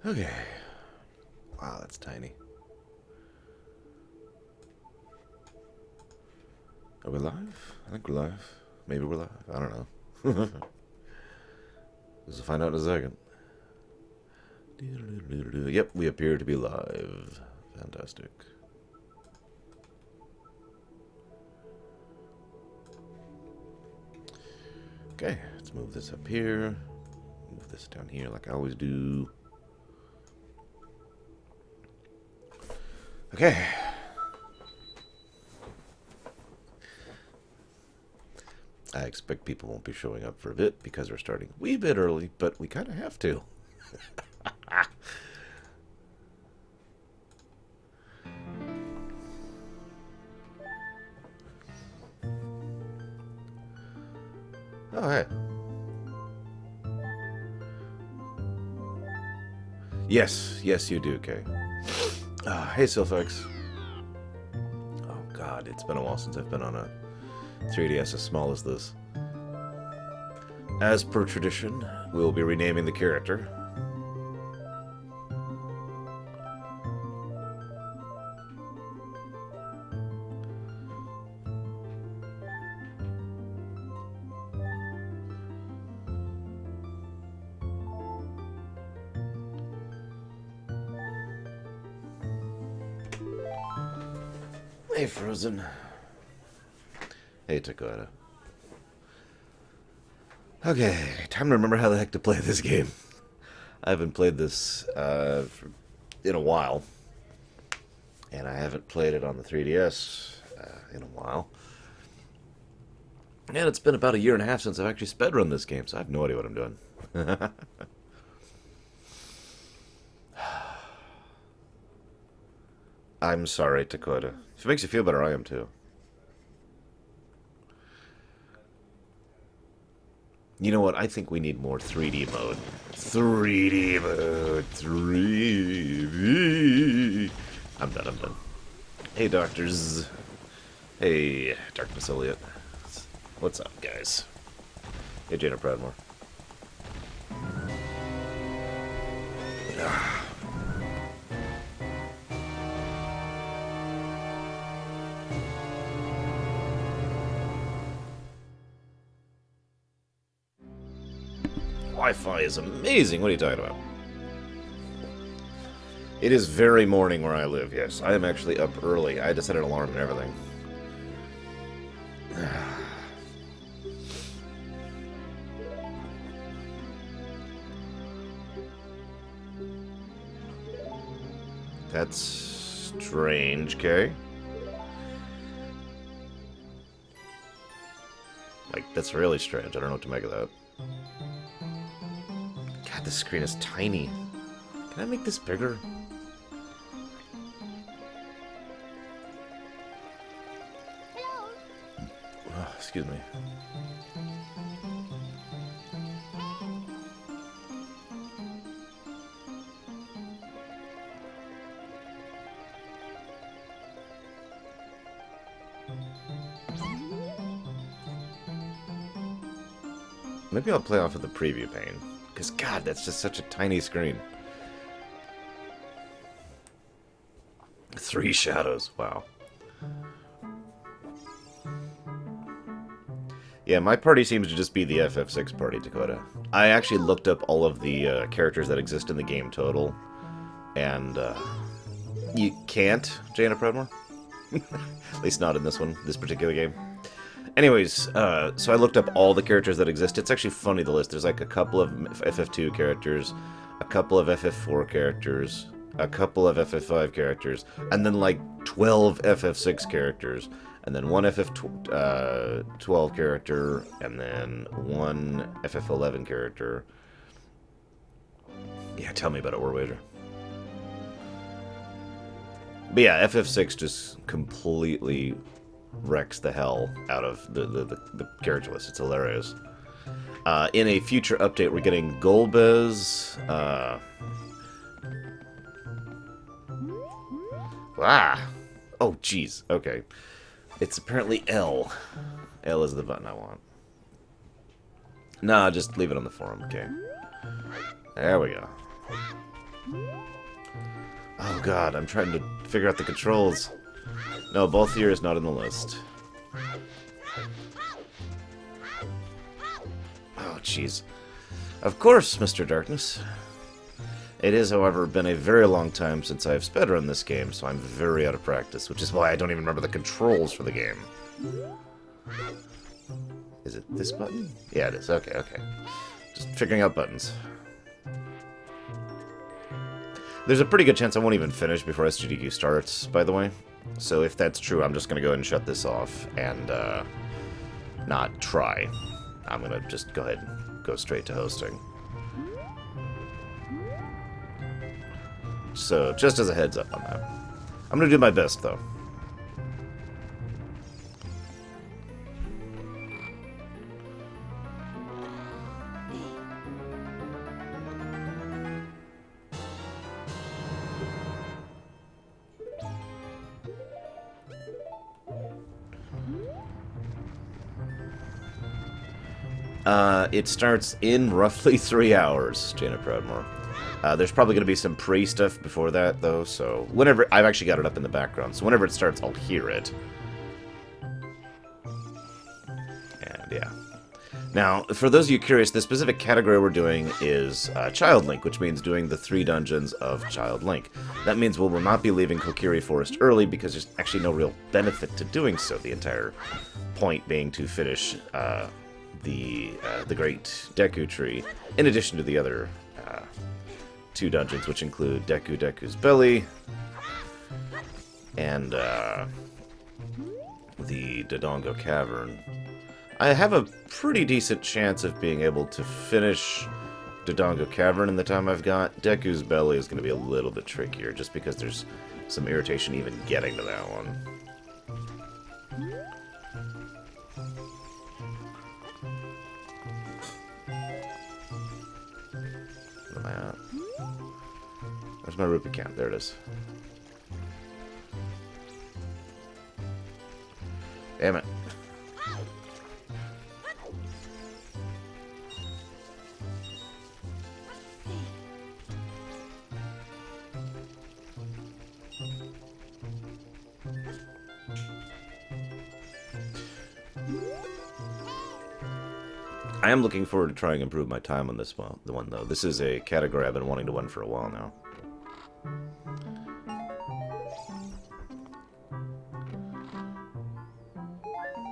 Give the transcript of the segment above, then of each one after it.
Okay. Wow, that's tiny. Are we live? I think we're live. Maybe we're live. I don't know. We'll find out in a second. Yep, we appear to be live. Fantastic. Okay, let's move this up here. Move this down here like I always do. Okay. I expect people won't be showing up for a bit because we're starting a wee bit early, but we kind of have to. Oh, hey. Yes, you do, Kay. Hey, Sylphex. Oh, God, it's been a while since I've been on a 3DS as small as this. As per tradition, we'll be renaming the character. Hey, Frozen. Hey, Dakota. Okay, time to remember how the heck to play this game. I haven't played this in a while. And I haven't played it on the 3DS in a while. And it's been about a year and a half since I've actually speedrun this game, so I have no idea what I'm doing. I'm sorry, Dakota. If it makes you feel better, I am too. You know what? I think we need more 3D mode. 3D mode. 3D. I'm done. Hey, doctors. Hey, Darkness Elliot. What's up, guys? Hey, Jana Proudmore. Wi-Fi is amazing. What are you talking about? It is very morning where I live, yes. I am actually up early. I had to set an alarm and everything. That's strange, Kay. Like, that's really strange. I don't know what to make of that. God, this screen is tiny. Can I make this bigger? Oh, excuse me. Maybe I'll play off of the preview pane. Because, God, that's just such a tiny screen. 3 shadows. Wow. Yeah, my party seems to just be the FF6 party, Dakota. I actually looked up all of the characters that exist in the game total. And, you can't, Jana Proudmore? At least not in this one, this particular game. Anyways, so I looked up all the characters that exist. It's actually funny, the list. There's like a couple of FF2 characters, a couple of FF4 characters, a couple of FF5 characters, and then like 12 FF6 characters, and then one FF12 character, and then one FF11 character. Yeah, tell me about it, War Wager. But yeah, FF6 just completely wrecks the hell out of the character list. It's hilarious. In a future update, we're getting Golbez. Oh, jeez. Okay. It's apparently L. L is the button I want. Nah, just leave it on the forum. Okay. There we go. Oh god, I'm trying to figure out the controls. No, both here is not in the list. Oh, jeez. Of course, Mr. Darkness. It has, however, been a very long time since I've speedrun this game, so I'm very out of practice, which is why I don't even remember the controls for the game. Is it this button? Yeah, it is. Okay, okay. Just figuring out buttons. There's a pretty good chance I won't even finish before SGDQ starts, by the way. So if that's true, I'm just going to go ahead and shut this off and not try. I'm going to just go ahead and go straight to hosting. So, just as a heads up on that. I'm going to do my best, though. It starts in roughly 3 hours, Jaina Proudmore. There's probably going to be some pre-stuff before that, though, so whenever... I've actually got it up in the background, so whenever it starts, I'll hear it. And, yeah. Now, for those of you curious, the specific category we're doing is Child Link, which means doing the 3 dungeons of Child Link. That means we will not be leaving Kokiri Forest early, because there's actually no real benefit to doing so, the entire point being to finish the Great Deku Tree, in addition to the other 2 dungeons, which include Deku's Belly and the Dodongo Cavern. I have a pretty decent chance of being able to finish Dodongo Cavern in the time I've got. Deku's Belly is going to be a little bit trickier, just because there's some irritation even getting to that one. Where am I at? Where's my rupee count? There it is. Damn it. I am looking forward to trying to improve my time on this one, though. This is a category I've been wanting to win for a while now.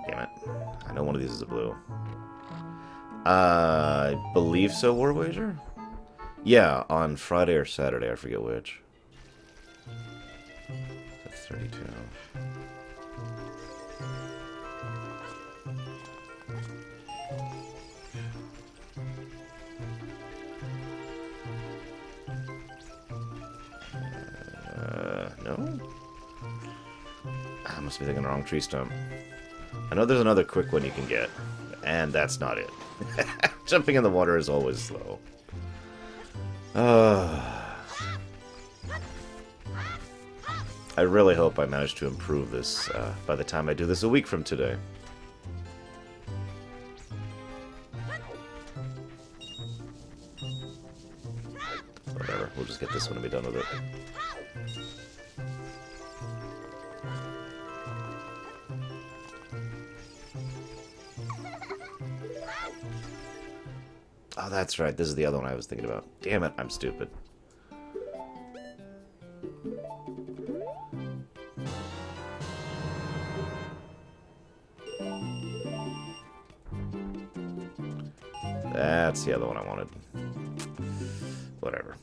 Damn it. I know one of these is a blue. I believe so, War Wager? Yeah, on Friday or Saturday, I forget which. That's 32. No? I must be thinking the wrong tree stump. I know there's another quick one you can get, and that's not it. Jumping in the water is always slow. I really hope I manage to improve this by the time I do this a week from today. Whatever, we'll just get this one and be done with it. Oh, that's right. This is the other one I was thinking about. Damn it, I'm stupid. That's the other one I wanted. Whatever.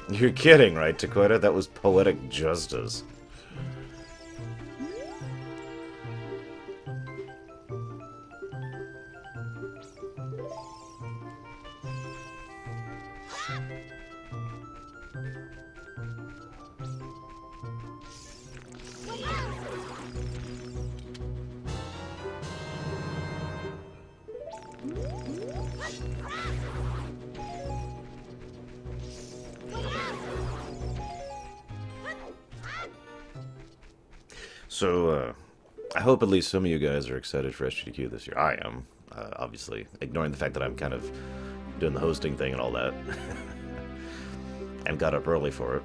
You're kidding, right, Taquita? That was poetic justice. So, I hope at least some of you guys are excited for SGDQ this year. I am, obviously, ignoring the fact that I'm kind of doing the hosting thing and all that. And got up early for it.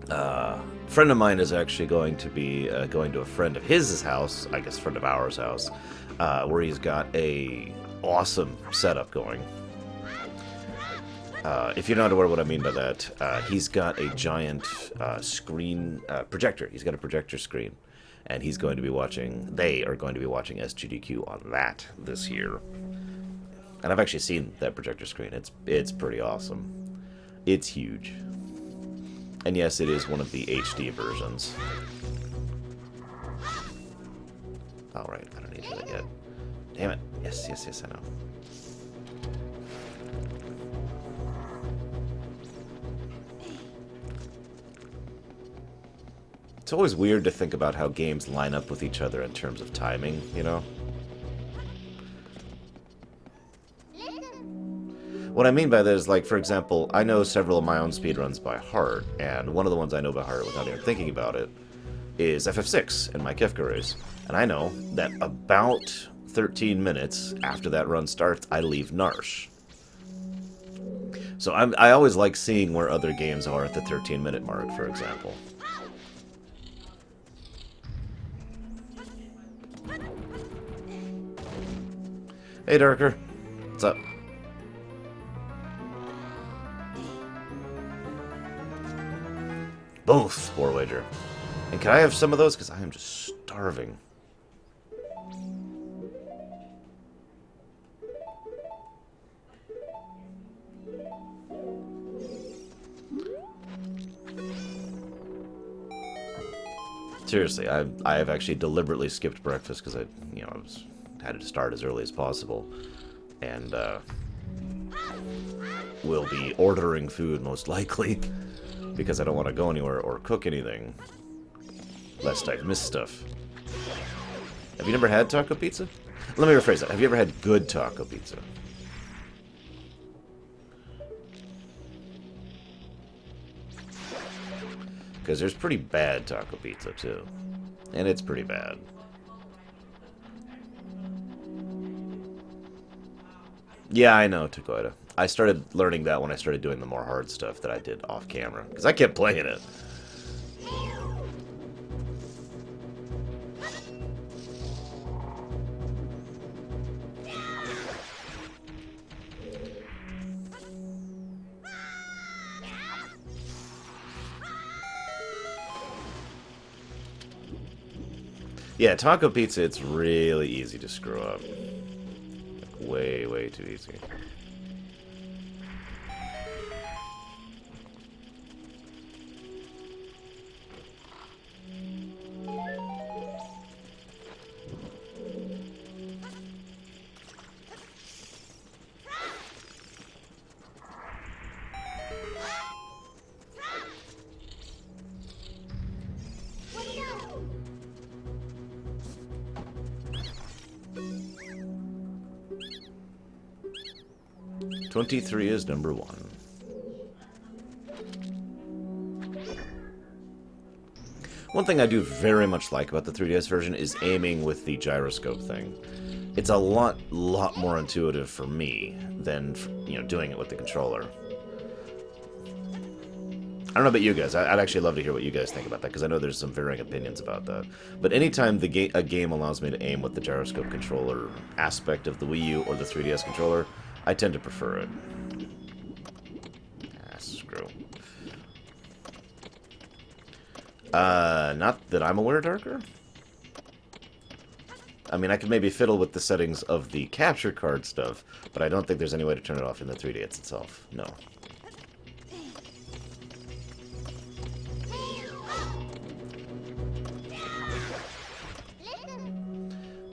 A friend of mine is actually going to be going to a friend of his house, I guess friend of ours house, where he's got a awesome setup going. If you're not aware what I mean by that, he's got a giant screen projector. He's got a projector screen, and he's going to be watching. They are going to be watching SGDQ on that this year. And I've actually seen that projector screen. It's pretty awesome. It's huge. And yes, it is one of the HD versions. Alright, I don't need that yet. Damn it. Yes, yes, yes, I know. It's always weird to think about how games line up with each other in terms of timing, you know? What I mean by that is, like, for example, I know several of my own speedruns by heart, and one of the ones I know by heart without even thinking about it is FF6 in my Kefka race. And I know that about 13 minutes after that run starts, I leave Narsh. So I always like seeing where other games are at the 13-minute mark, for example. Hey, Darker. What's up? Both, War Wager. And can I have some of those? Because I am just starving. Seriously, I have actually deliberately skipped breakfast because I had to start as early as possible. And, will be ordering food, most likely. Because I don't want to go anywhere or cook anything, lest I miss stuff. Have you never had taco pizza? Let me rephrase that. Have you ever had good taco pizza? Because there's pretty bad taco pizza, too. And it's pretty bad. Yeah, I know, Takoida. I started learning that when I started doing the more hard stuff that I did off camera. Because I kept playing it. Yeah, taco pizza, it's really easy to screw up. Like, way, way too easy. '23 is number 1. One thing I do very much like about the 3DS version is aiming with the gyroscope thing. It's a lot more intuitive for me than, doing it with the controller. I don't know about you guys. I'd actually love to hear what you guys think about that, because I know there's some varying opinions about that. But anytime a game allows me to aim with the gyroscope controller aspect of the Wii U or the 3DS controller, I tend to prefer it. Ah, screw. Not that I'm aware, Darker. I mean, I could maybe fiddle with the settings of the capture card stuff, but I don't think there's any way to turn it off in the 3DS itself. No.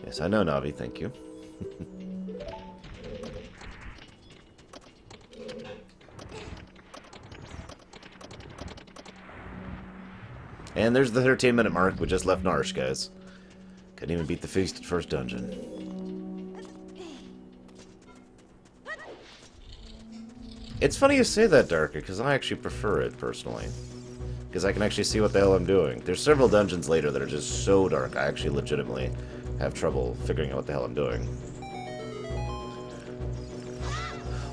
Yes, I know, Navi, thank you. And there's the 13-minute mark. We just left Narsh, guys. Couldn't even beat the first dungeon. It's funny you say that, Darker, because I actually prefer it, personally. because I can actually see what the hell I'm doing. There's several dungeons later that are just so dark, I actually legitimately have trouble figuring out what the hell I'm doing.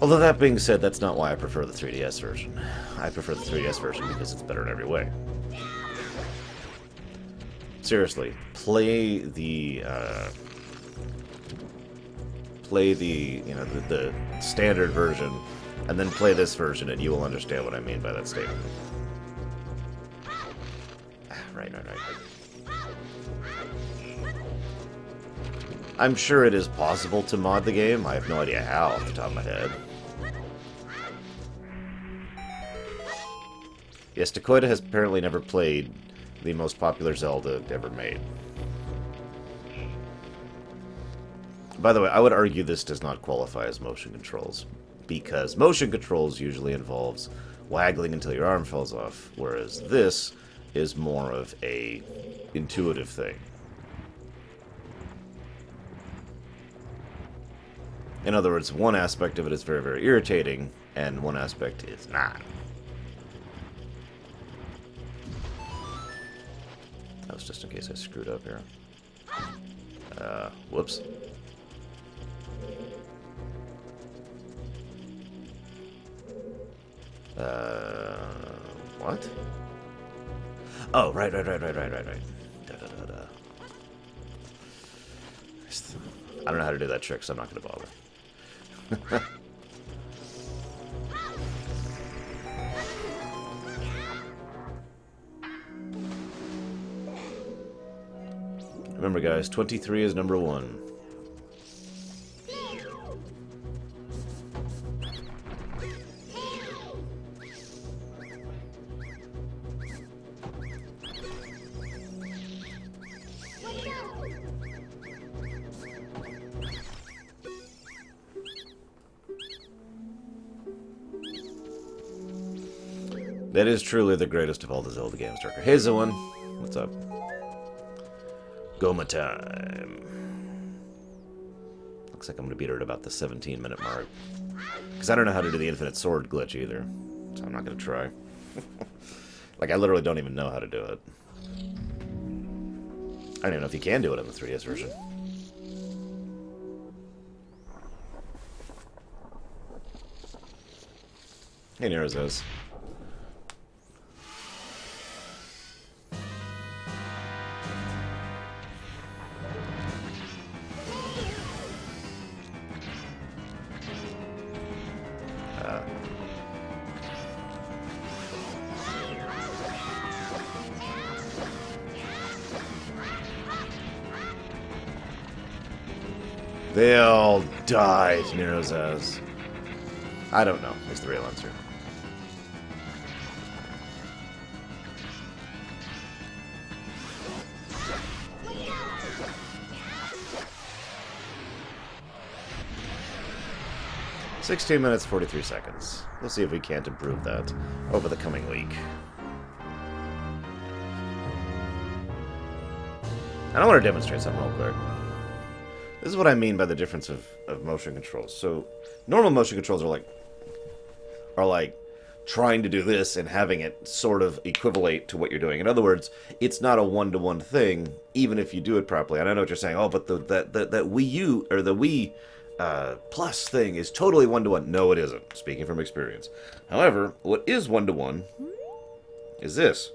Although that being said, that's not why I prefer the 3DS version. I prefer the 3DS version because it's better in every way. Seriously, play the the standard version, and then play this version, and you will understand what I mean by that statement. Right. I'm sure it is possible to mod the game. I have no idea how off the top of my head. Yes, Dakota has apparently never played the most popular Zelda ever made. By the way, I would argue this does not qualify as motion controls, because motion controls usually involves waggling until your arm falls off, whereas this is more of a intuitive thing. In other words, one aspect of it is very, very irritating, and one aspect is not. That was just in case I screwed up here. Whoops. What? Oh, right. I don't know how to do that trick, so I'm not going to bother. Remember, guys, 23 is number 1. That is truly the greatest of all the Zelda games, Darker. Hey, Zoan. What's up? Goma time. Looks like I'm going to beat her at about the 17-minute mark. Because I don't know how to do the infinite sword glitch either. So I'm not going to try. Like, I literally don't even know how to do it. I don't even know if you can do it in the 3DS version. Hey, Nero's. They all died, Nero says. I don't know, is the real answer. "16 minutes, 43 seconds. We'll see if we can't improve that over the coming week. And I want to demonstrate something real quick. This is what I mean by the difference of motion controls. So, normal motion controls are like trying to do this and having it sort of equivalent to what you're doing. In other words, it's not a one-to-one thing, even if you do it properly. And I know what you're saying. Oh, but that Wii U or the Wii Plus thing is totally one-to-one. No, it isn't. Speaking from experience. However, what is one-to-one is this.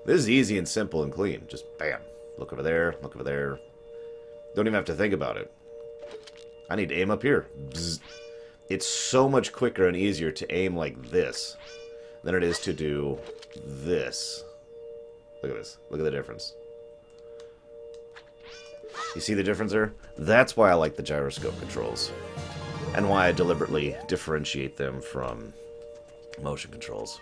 This is easy and simple and clean. Just bam. Look over there. Look over there. Don't even have to think about it. I need to aim up here. Bzz. It's so much quicker and easier to aim like this than it is to do this. Look at this. Look at the difference. You see the difference there? That's why I like the gyroscope controls. And why I deliberately differentiate them from motion controls.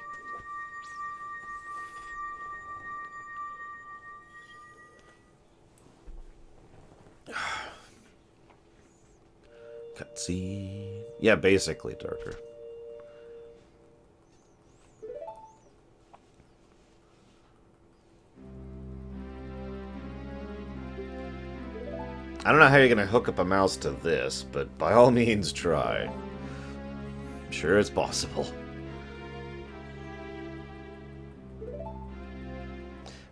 Cutscene. Yeah, basically darker. I don't know how you're going to hook up a mouse to this, but by all means try. I'm sure it's possible.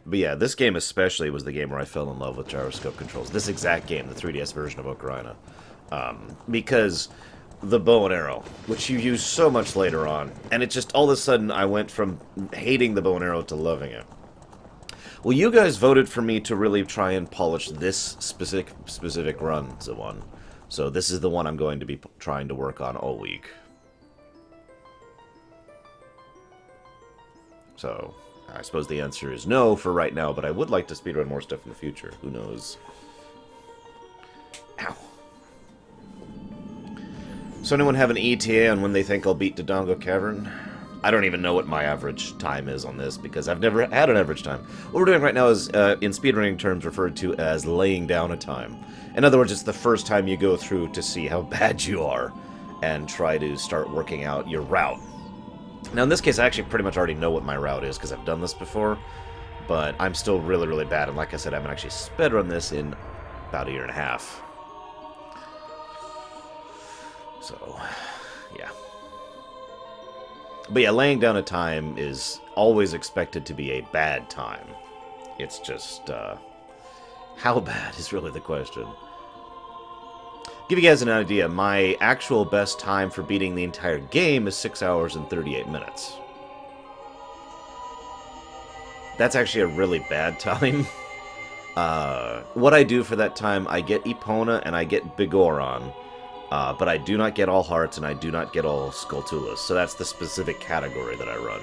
But yeah, this game especially was the game where I fell in love with gyroscope controls. This exact game, the 3DS version of Ocarina. Because the bow and arrow, which you use so much later on, and it just, all of a sudden, I went from hating the bow and arrow to loving it. Well, you guys voted for me to really try and polish this specific run, the one. So this is the one I'm going to be trying to work on all week. So, I suppose the answer is no for right now, but I would like to speedrun more stuff in the future. Who knows? Ow. So anyone have an ETA on when they think I'll beat Dodongo Cavern? I don't even know what my average time is on this, because I've never had an average time. What we're doing right now is, in speedrunning terms, referred to as laying down a time. In other words, it's the first time you go through to see how bad you are, and try to start working out your route. Now, in this case, I actually pretty much already know what my route is, because I've done this before, but I'm still really, really bad, and like I said, I haven't actually speedrun this in about a year and a half. So, yeah. But yeah, laying down a time is always expected to be a bad time. It's just, how bad is really the question. Give you guys an idea, my actual best time for beating the entire game is 6 hours and 38 minutes. That's actually a really bad time. What I do for that time, I get Epona and I get Bigoron. But I do not get all hearts, and I do not get all Skulltulas, so that's the specific category that I run.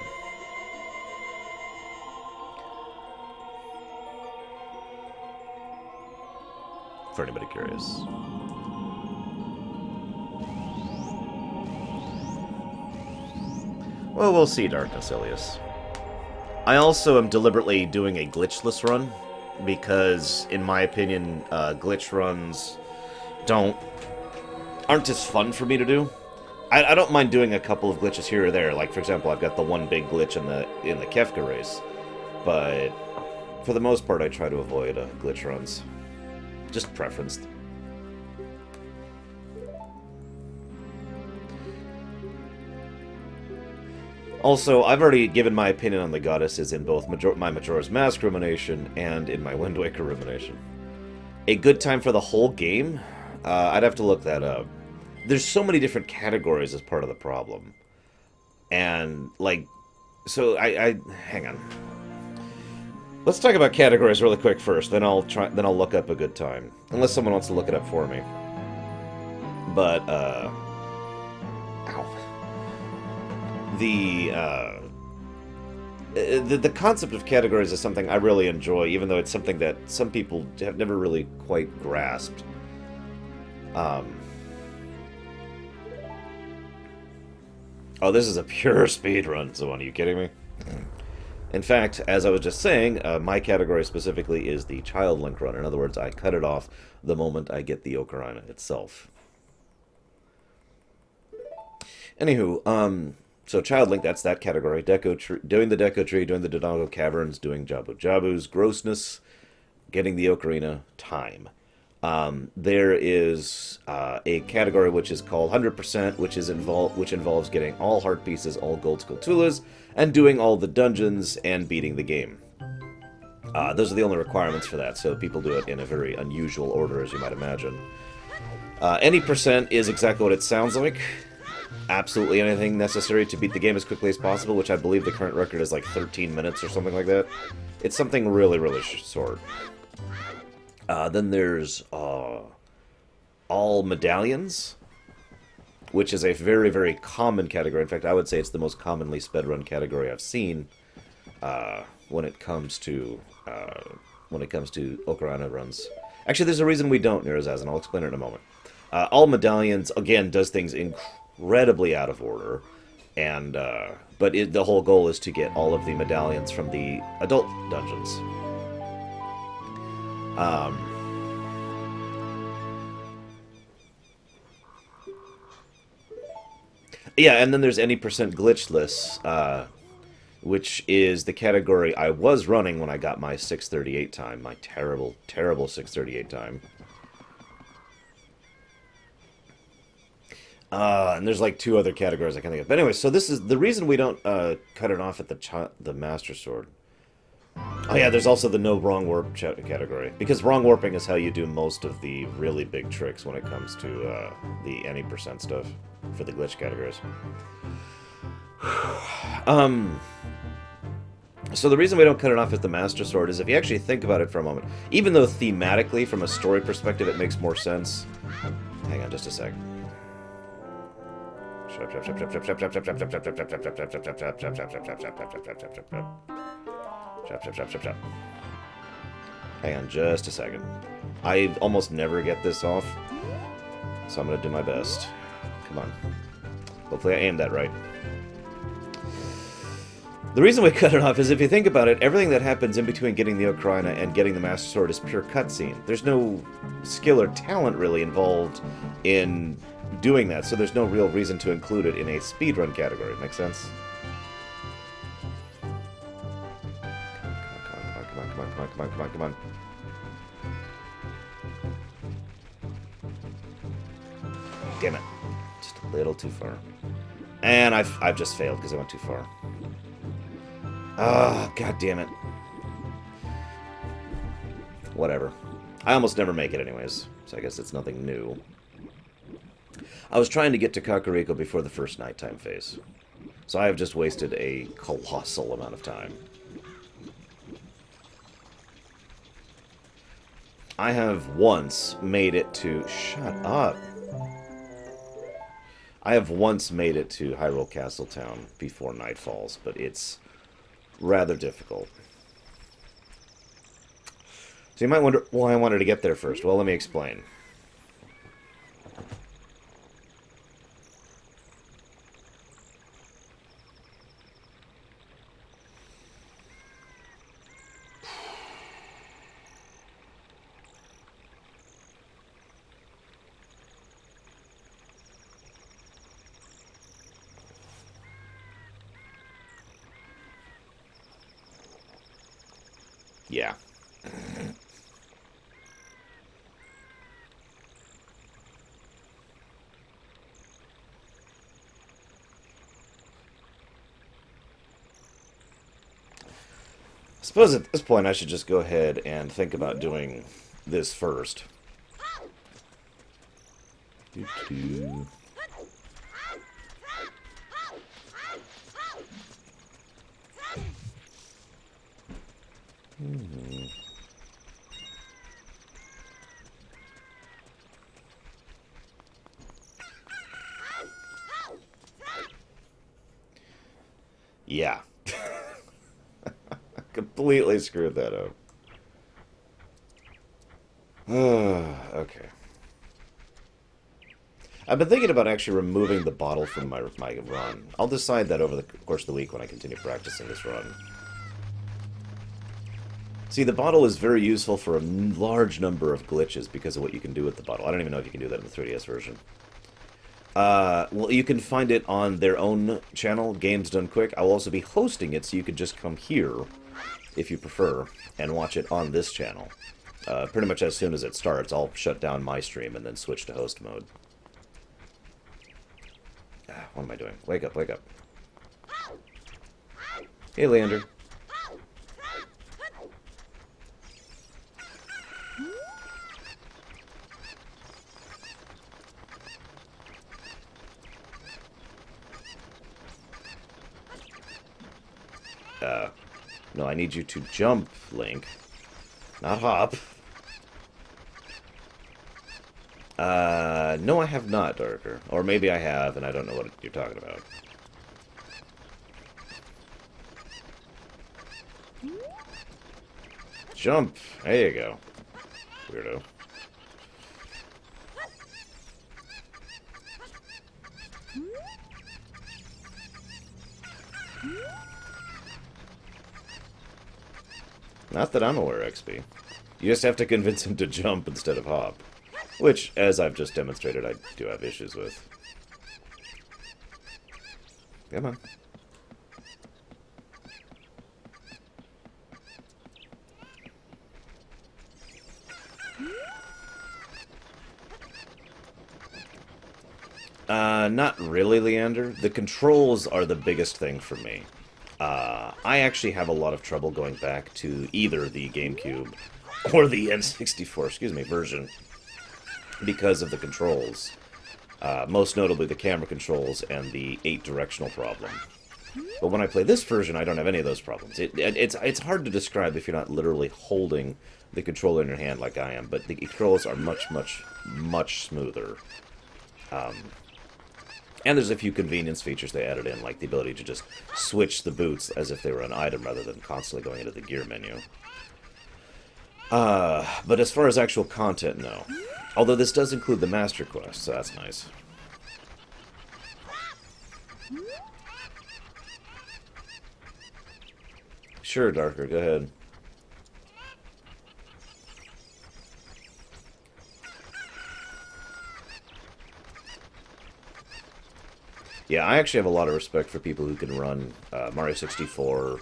For anybody curious. Well, we'll see, Darkness Ilias. I also am deliberately doing a glitchless run, because, in my opinion, glitch runs aren't as fun for me to do. I don't mind doing a couple of glitches here or there. Like, for example, I've got the one big glitch in the Kefka race. But for the most part, I try to avoid glitch runs. Just preference. Also, I've already given my opinion on the goddesses in both my Majora's Mask rumination and in my Wind Waker rumination. A good time for the whole game? I'd have to look that up. There's so many different categories as part of the problem. And, like, so hang on. Let's talk about categories really quick first, then I'll look up a good time. Unless someone wants to look it up for me. But, ow. The concept of categories is something I really enjoy, even though it's something that some people have never really quite grasped. Oh, this is a pure speedrun, so are you kidding me? In fact, as I was just saying, my category specifically is the Child Link run. In other words, I cut it off the moment I get the Ocarina itself. Anywho, so Child Link, that's that category. Doing the Deco Tree, doing the Dodongo Caverns, doing Jabu-Jabus, grossness, getting the Ocarina, time. There is a category which is called 100%, which involves getting all heart pieces, all gold Skulltulas, and doing all the dungeons and beating the game. Those are the only requirements for that, so people do it in a very unusual order, as you might imagine. Any percent is exactly what it sounds like. Absolutely anything necessary to beat the game as quickly as possible, which I believe the current record is like 13 minutes or something like that. It's something really, really short. Then there's all medallions, which is a very, very common category. In fact, I would say it's the most commonly speedrun category I've seen when it comes to Ocarina runs. Actually, there's a reason we don't, Nerazaz, and I'll explain it in a moment. All medallions, again, does things incredibly out of order, and but the whole goal is to get all of the medallions from the adult dungeons. Yeah, and then there's any percent glitchless, which is the category I was running when I got my 6:38 time, my terrible, terrible 6:38 time. And there's like two other categories I can think of. But anyway, so this is the reason we don't cut it off at the Master Sword. Oh yeah, there's also the no wrong warp category. Because wrong warping is how you do most of the really big tricks when it comes to the any percent stuff for the glitch categories. So the reason we don't cut it off at the Master Sword is if you actually think about it for a moment, even though thematically, from a story perspective, it makes more sense. Hang on just a sec. Hang on just a second. I almost never get this off, so I'm going to do my best. Come on. Hopefully I aimed that right. The reason we cut it off is if you think about it, everything that happens in between getting the Ocarina and getting the Master Sword is pure cutscene. There's no skill or talent really involved in doing that, so there's no real reason to include it in a speedrun category. Make sense? Come on. Damn it. Just a little too far. And I've just failed because I went too far. Ah, god damn it. Whatever. I almost never make it anyways, so I guess it's nothing new. I was trying to get to Kakariko before the first nighttime phase, so I have just wasted a colossal amount of time. I have once made it to... Shut up. I have once made it to Hyrule Castle Town before night falls, but it's rather difficult. So you might wonder why I wanted to get there first. Well, let me explain. Yeah. I suppose at this point I should just go ahead and think about doing this first. Doo-doo. Yeah. Completely screwed that up. Okay. I've been thinking about actually removing the bottle from my run. I'll decide that over the course of the week when I continue practicing this run. See, the bottle is very useful for a large number of glitches because of what you can do with the bottle. I don't even know if you can do that in the 3DS version. Well, you can find it on their own channel, Games Done Quick. I'll also be hosting it, so you could just come here, if you prefer, and watch it on this channel. Pretty much as soon as it starts, I'll shut down my stream and then switch to host mode. What am I doing? Wake up, wake up. Hey, Leander. No, I need you to jump, Link. Not hop. No, I have not, Darker. Or maybe I have, and I don't know what you're talking about. Jump! There you go. Weirdo. Not that I'm aware, XP. You just have to convince him to jump instead of hop. Which, as I've just demonstrated, I do have issues with. Come on. Not really, Leander. The controls are the biggest thing for me. I actually have a lot of trouble going back to either the GameCube or the N64, version because of the controls. Most notably the camera controls and the 8-directional problem. But when I play this version, I don't have any of those problems. It's hard to describe if you're not literally holding the controller in your hand like I am, but the controls are much, much, much smoother. And there's a few convenience features they added in, like the ability to just switch the boots as if they were an item rather than constantly going into the gear menu. But as far as actual content, no. Although this does include the Master Quest, so that's nice. Sure, Darker, go ahead. Yeah, I actually have a lot of respect for people who can run Mario 64,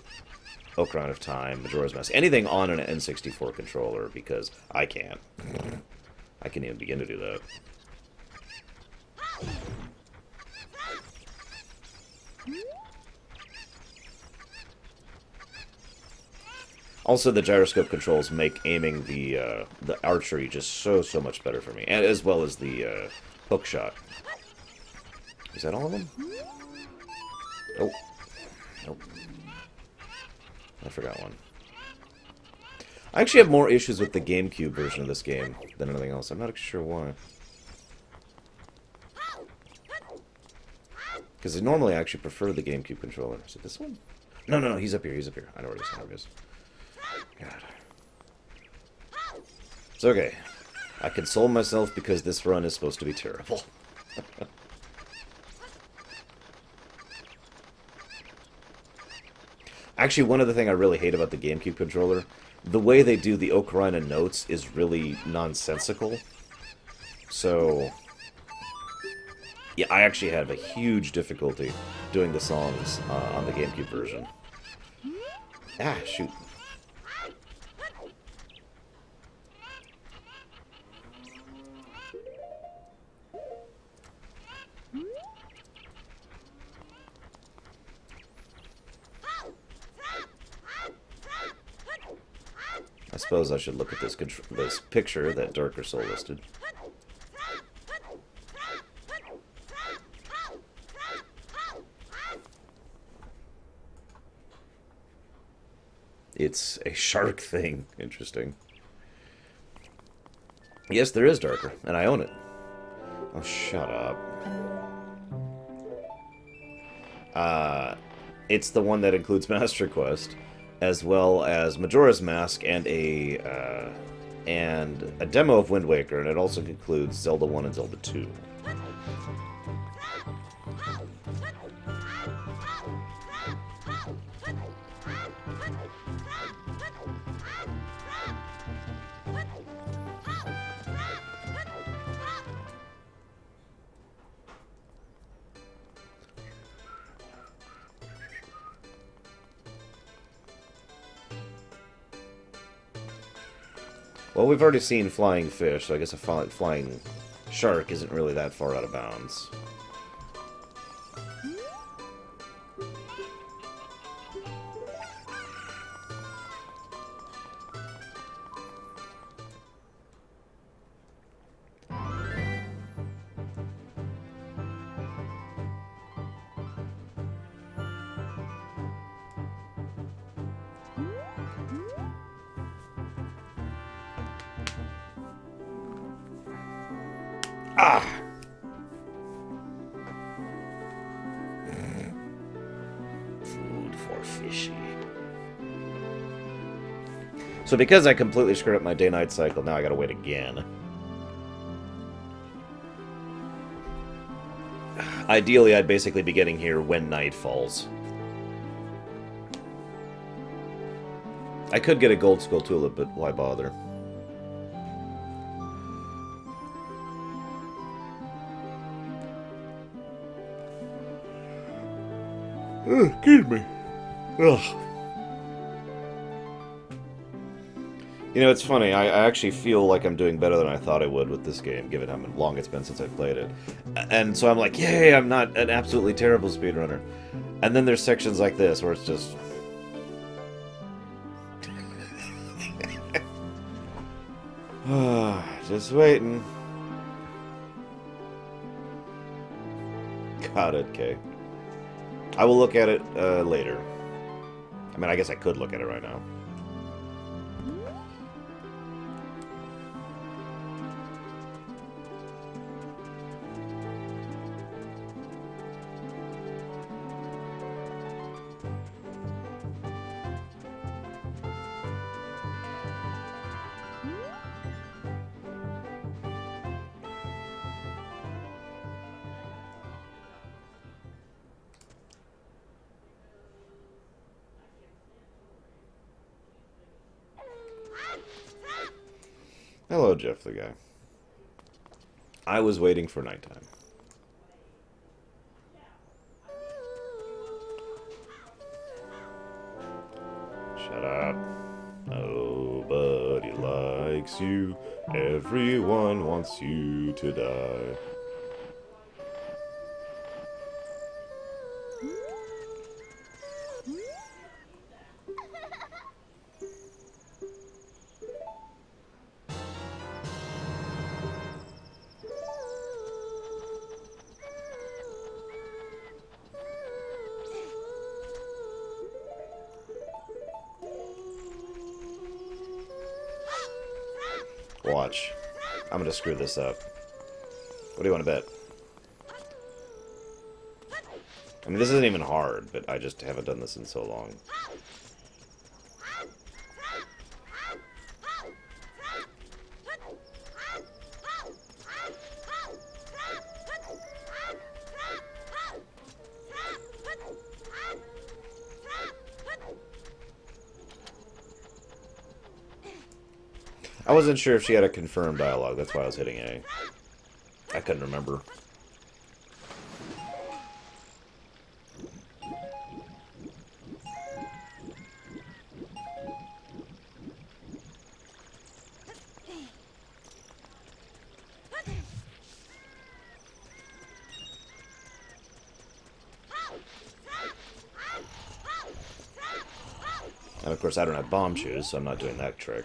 Ocarina of Time, Majora's Mask, anything on an N64 controller, because I can't. I can't even begin to do that. Also, the gyroscope controls make aiming the archery just so much better for me, and as well as the hook shot. Is that all of them? Oh. Nope. I forgot one. I actually have more issues with the GameCube version of this game than anything else. I'm not sure why. Because normally I actually prefer the GameCube controller. Is it this one? No, he's up here, he's up here. I know where it is, God. It's okay. I console myself because this run is supposed to be terrible. Actually, one other thing I really hate about the GameCube controller, the way they do the Ocarina notes is really nonsensical. So, yeah, I actually have a huge difficulty doing the songs on the GameCube version. Ah, shoot. I suppose I should look at this picture that Darker Soul listed. It's a shark thing. Interesting. Yes, there is Darker, and I own it. Oh, shut up. It's the one that includes Master Quest, as well as Majora's Mask and a demo of Wind Waker, and it also includes Zelda 1 and Zelda 2. Well, we've already seen flying fish, so I guess a flying shark isn't really that far out of bounds. Ah! Food for fishy. So because I completely screwed up my day-night cycle, now I gotta wait again. Ideally, I'd basically be getting here when night falls. I could get a gold skull tulip, but why bother? Excuse me. Ugh. You know, it's funny, I actually feel like I'm doing better than I thought I would with this game, given how long it's been since I played it. And so I'm like, yay, I'm not an absolutely terrible speedrunner. And then there's sections like this, where it's just... Just waiting. Got it, Kay. I will look at it later. I mean, I guess I could look at it right now. Hello, Jeff the guy. I was waiting for nighttime. Shut up. Nobody likes you. Everyone wants you to die. Watch. I'm gonna screw this up. What do you want to bet? I mean, this isn't even hard, but I just haven't done this in so long. I wasn't sure if she had a confirmed dialogue, that's why I was hitting A. I couldn't remember. And of course I don't have bomb shoes, so I'm not doing that trick.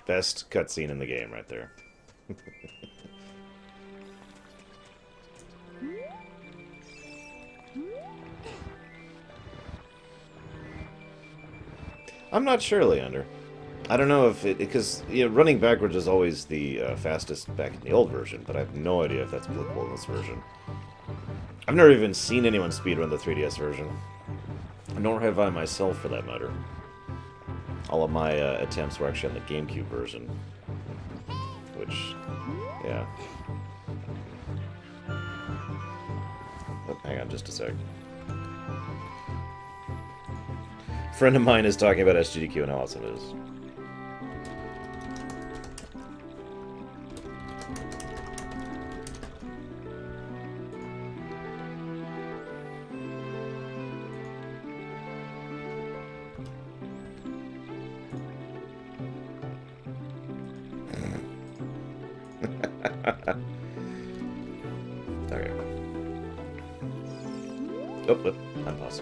Best cutscene in the game right there. I'm not sure, Leander. I don't know if it... Because, you know, running backwards is always the fastest back in the old version, but I have no idea if that's applicable in this version. I've never even seen anyone speedrun the 3DS version. Nor have I myself, for that matter. All of my attempts were actually on the GameCube version. Which, yeah. Oh, hang on just a sec. A friend of mine is talking about SGDQ and how awesome it is. Okay. Oh, unpause.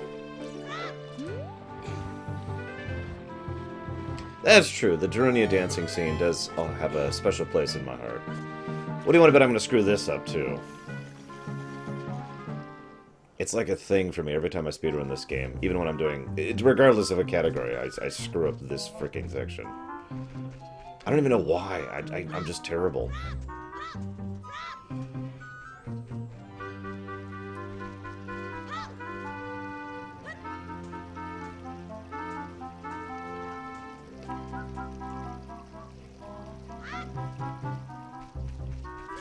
That's true. The Darunia dancing scene does have a special place in my heart. What do you want to bet I'm going to screw this up, too? It's like a thing for me every time I speedrun this game. Even when I'm doing... regardless of a category, I screw up this freaking section. I don't even know why. I'm just terrible.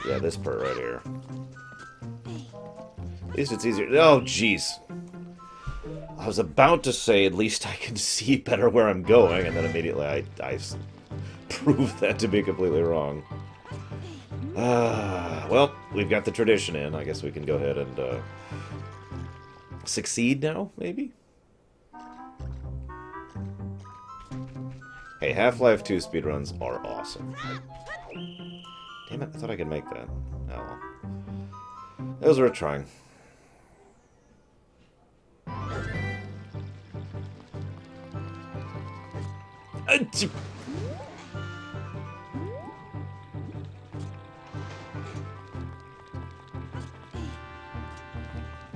Yeah, this part right here. At least it's easier. Oh, jeez. I was about to say, at least I can see better where I'm going, and then immediately I proved that to be completely wrong. Well, we've got the tradition in. I guess we can go ahead and succeed now, maybe? Hey, Half-Life 2 speedruns are awesome. Damn it, I thought I could make that. Oh well. It was worth trying.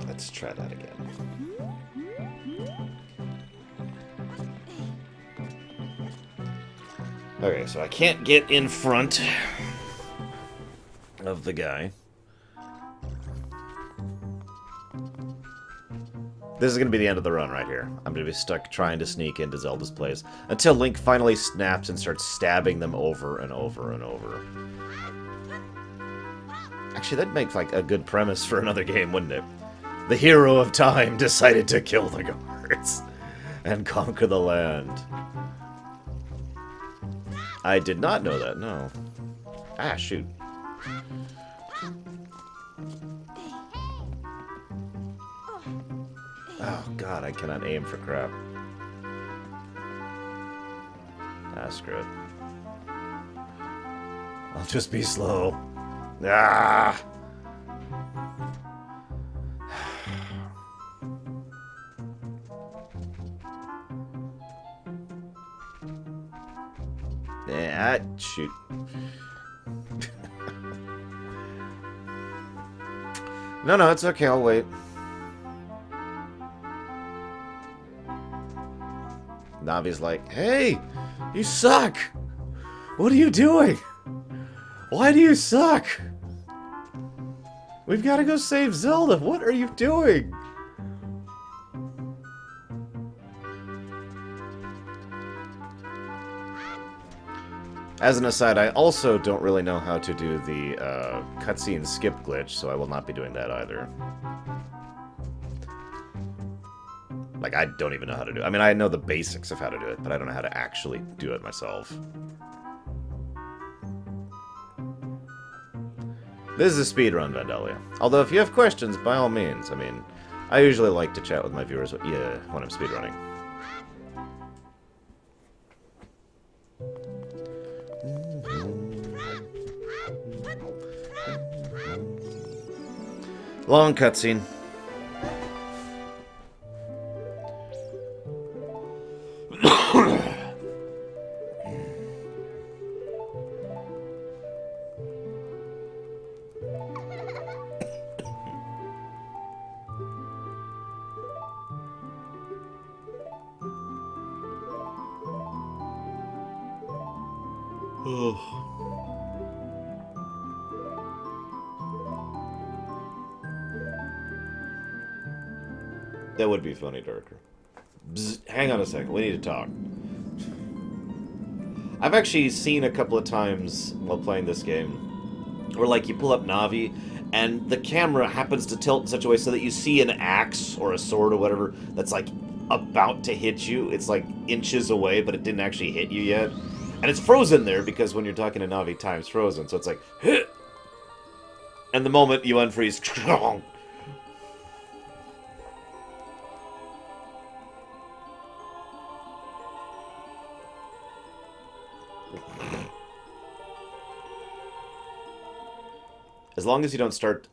Let's try that again. Okay, so I can't get in front of the guy. This is going to be the end of the run right here. I'm going to be stuck trying to sneak into Zelda's place until Link finally snaps and starts stabbing them over and over and over. Actually, that'd make like a good premise for another game, wouldn't it? The hero of time decided to kill the guards and conquer the land. I did not know that, no. Ah, shoot. Oh, God, I cannot aim for crap. Ah, screw it. I'll just be slow. Ah! Ah, shoot. No, it's okay, I'll wait. Navi's like, hey, you suck! What are you doing? Why do you suck? We've got to go save Zelda. What are you doing? As an aside, I also don't really know how to do the cutscene skip glitch, so I will not be doing that either. Like, I don't even know how to do it. I mean, I know the basics of how to do it, but I don't know how to actually do it myself. This is a speedrun, Vandalia. Although, if you have questions, by all means. I mean, I usually like to chat with my viewers when I'm speedrunning. Long cutscene. That would be funny, Darker. Bzz, hang on a second, we need to talk. I've actually seen a couple of times while playing this game where, like, you pull up Navi and the camera happens to tilt in such a way so that you see an axe or a sword or whatever that's, like, about to hit you. It's, like, inches away, but it didn't actually hit you yet. And it's frozen there because when you're talking to Navi, time's frozen. So it's like, hit! And the moment you unfreeze, as long as you don't start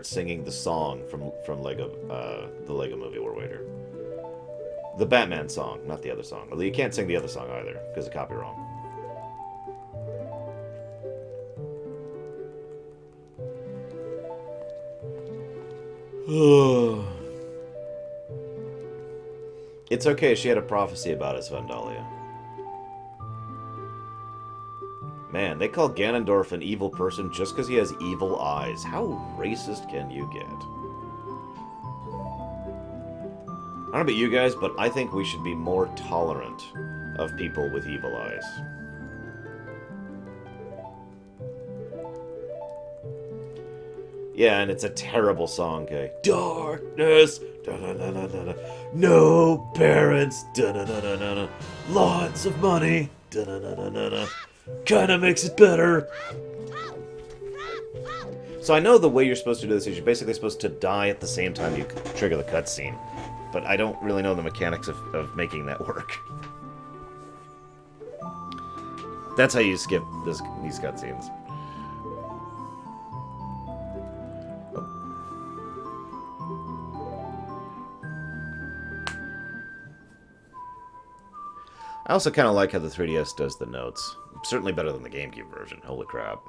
singing the song from Lego, the Lego Movie War Waiter. The Batman song, not the other song. Although you can't sing the other song either, because of copyright. It's okay, she had a prophecy about us, Vandalia. Man, they call Ganondorf an evil person just because he has evil eyes. How racist can you get? I don't know about you guys, but I think we should be more tolerant of people with evil eyes. Yeah, and it's a terrible song, okay? Darkness, da-da-da-da-da-da. No parents, da-da-da-da-da-da. Lots of money, da-da-da-da-da-da. Kinda makes it better. So I know the way you're supposed to do this is you're basically supposed to die at the same time you trigger the cutscene. But I don't really know the mechanics of making that work. That's how you skip these cutscenes. I also kind of like how the 3DS does the notes. Certainly better than the GameCube version. Holy crap.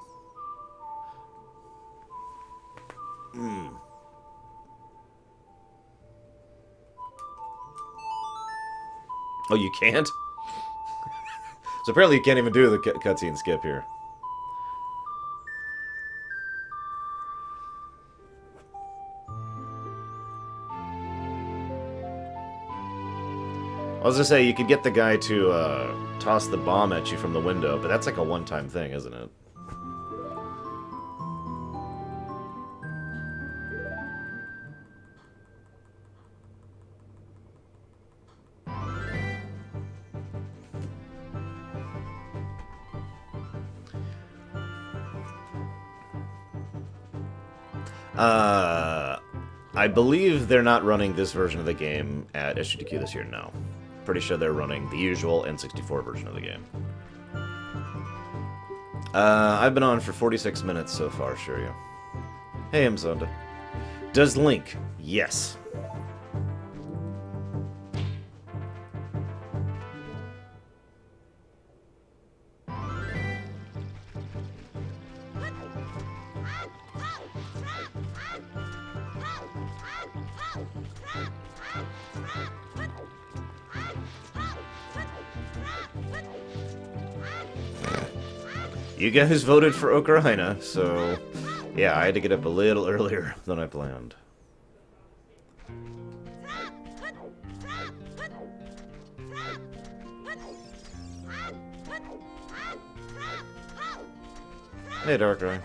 Oh, you can't? So apparently you can't even do the cutscene skip here. I was gonna say, you could get the guy to toss the bomb at you from the window, but that's like a one-time thing, isn't it? I believe they're not running this version of the game at SGDQ this year, no. Pretty sure they're running the usual N64 version of the game. I've been on for 46 minutes so far, sure you. Hey, I'm Zonda. Does Link? Yes. You guys voted for Ocarina, so yeah, I had to get up a little earlier than I planned. Hey, Darkrai.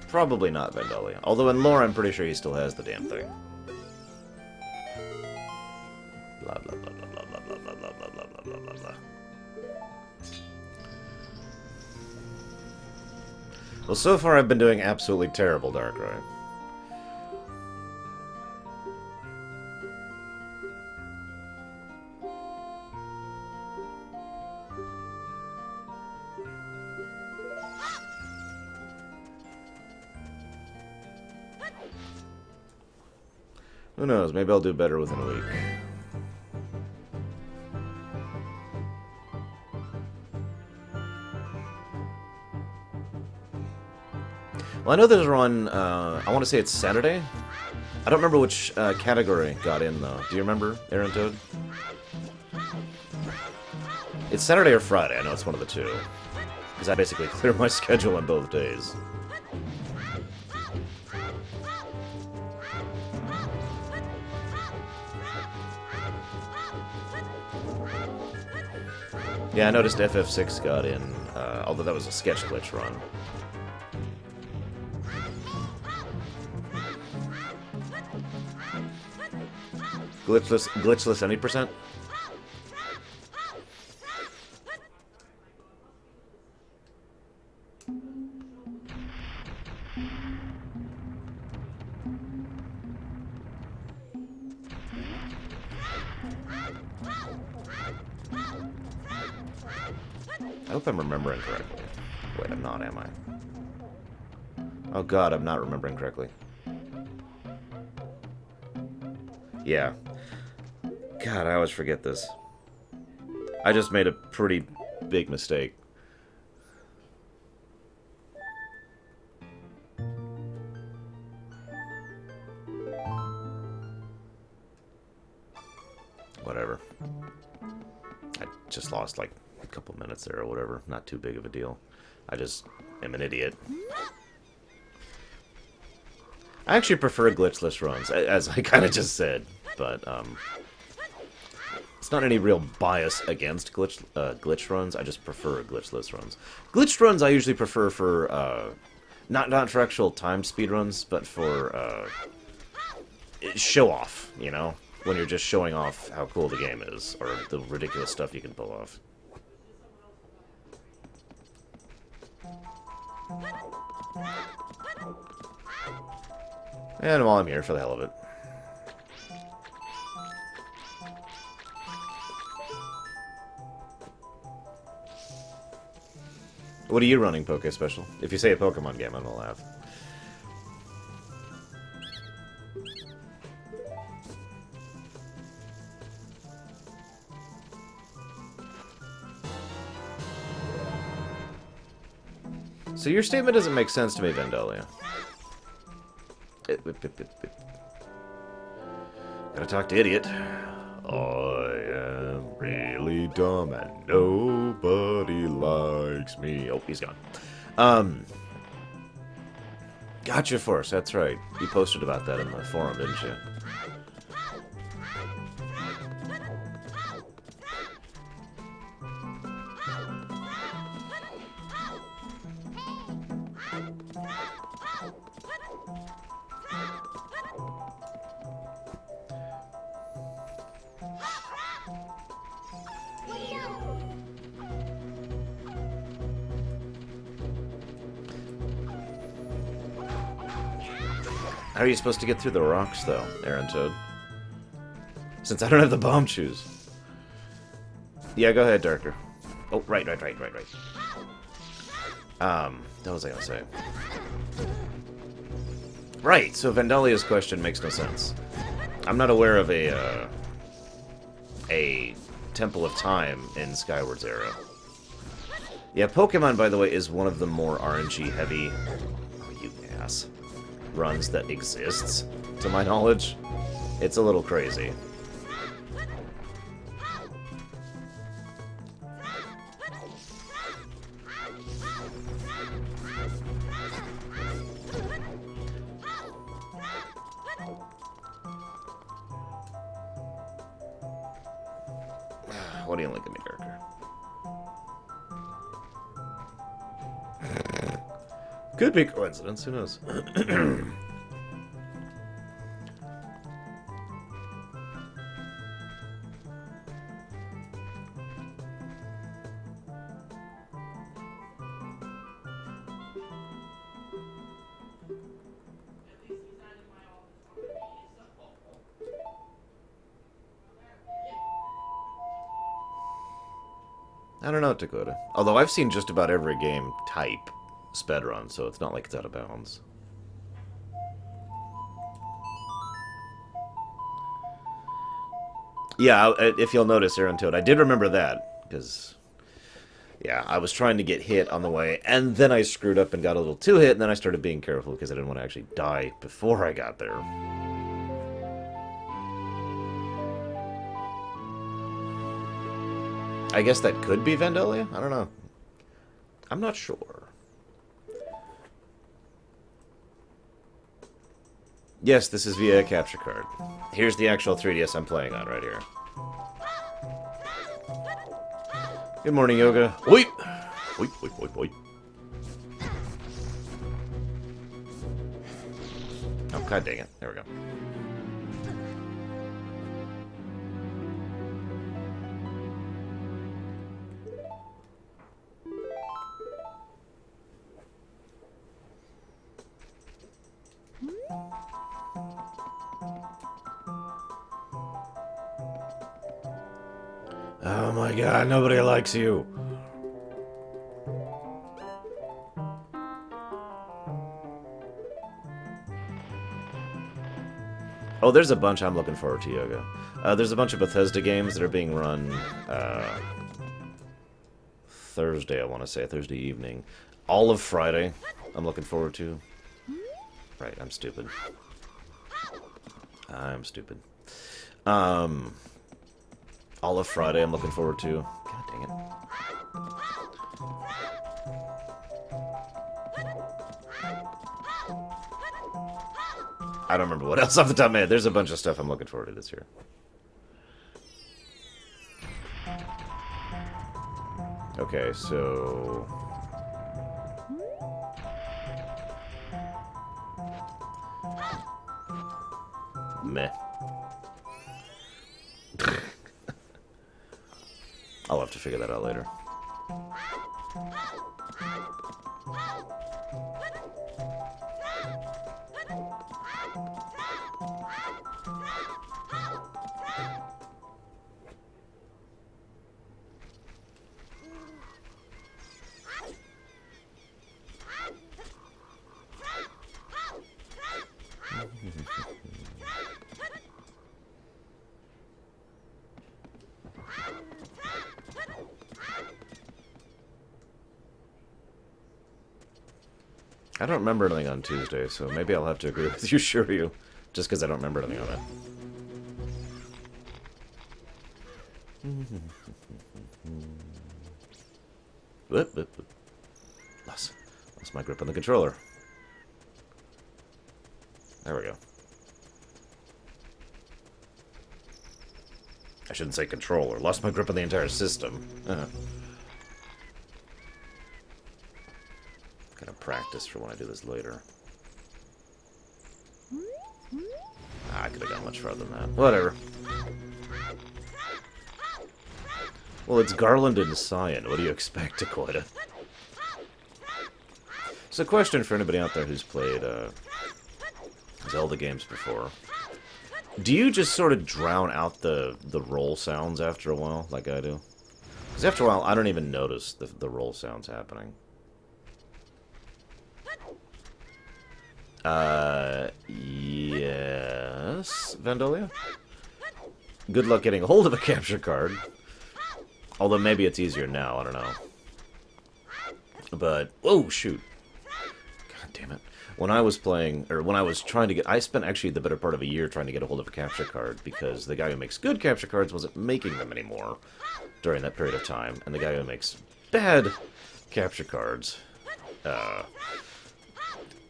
Probably not Vandalia. Although in lore, I'm pretty sure he still has the damn thing. Blah blah blah blah blah blah blah blah blah blah blah blah blah. Well, so far I've been doing absolutely terrible, Darkrai. Who knows? Maybe I'll do better within a week. Well, I know there's one, I want to say it's Saturday? I don't remember which category got in, though. Do you remember, Aaron Toad? It's Saturday or Friday. I know it's one of the two. Because I basically clear my schedule on both days. Yeah, I noticed FF6 got in, although that was a sketch glitch run. Glitchless any percent? I hope I'm remembering correctly. Wait, I'm not, am I? Oh god, I'm not remembering correctly. Yeah. God, I always forget this. I just made a pretty big mistake. Whatever. I just lost like a couple minutes there or whatever. Not too big of a deal. I just am an idiot. I actually prefer glitchless runs, as I kind of just said, but it's not any real bias against glitch runs. I just prefer glitchless runs. Glitched runs I usually prefer for not for actual time speed runs, but for show off. You know, when you're just showing off how cool the game is, or the ridiculous stuff you can pull off. And while I'm here, for the hell of it. What are you running, Poke Special? If you say a Pokemon game, I'm gonna laugh. So your statement doesn't make sense to me, Vandalia. Gotta talk to idiot. I am really dumb and nobody likes me. Oh, he's gone. Gotcha Force, that's right. You posted about that in the forum, didn't you? How are you supposed to get through the rocks, though, Aaron Toad? Since I don't have the bomb shoes. Yeah, go ahead, Darker. Oh, right. What was I gonna say? Right, so Vandalia's question makes no sense. I'm not aware of a Temple of Time in Skyward's Era. Yeah, Pokemon, by the way, is one of the more RNG-heavy... Oh, you ass. Runs that exists, to my knowledge. It's a little crazy. What do you look at me, Darker? Could be coincidence, who knows? I don't know, Dakota. Although I've seen just about every game type speedrun, so it's not like it's out of bounds. Yeah, if you'll notice, Aaron Toad, I did remember that, because, yeah, I was trying to get hit on the way, and then I screwed up and got a little too hit, and then I started being careful because I didn't want to actually die before I got there. I guess that could be Vandalia? I don't know. I'm not sure. Yes, this is via a capture card. Here's the actual 3DS I'm playing on right here. Good morning, Yoga. Wait! Wait. Oh, god dang it. There we go. Oh my god, nobody likes you. Oh, there's a bunch I'm looking forward to, Yoga. There's a bunch of Bethesda games that are being run Thursday, I want to say, Thursday evening. All of Friday, I'm looking forward to. Right, I'm stupid. All of Friday I'm looking forward to. God dang it. I don't remember what else off the top of my head. There's a bunch of stuff I'm looking forward to this year. Okay, so... Meh. I'll have to figure that out later. I don't remember anything on Tuesday, so maybe I'll have to agree with you, Shiryu, just because I don't remember anything on it. Whoop, whoop, whoop. Lost my grip on the controller. There we go. I shouldn't say controller. Lost my grip on the entire system. Gotta practice for when I do this later. I could have gone much farther than that. Whatever. Well, it's Garland and Cyan. What do you expect, Dakota? It's a question for anybody out there who's played Zelda games before. Do you just sort of drown out the roll sounds after a while, like I do? Because after a while, I don't even notice the roll sounds happening. Yes, Vandolia? Good luck getting a hold of a capture card. Although maybe it's easier now, I don't know. But, oh, shoot. God damn it. When I was playing, or when I was trying to get, I spent actually the better part of a year trying to get a hold of a capture card because the guy who makes good capture cards wasn't making them anymore during that period of time. And the guy who makes bad capture cards,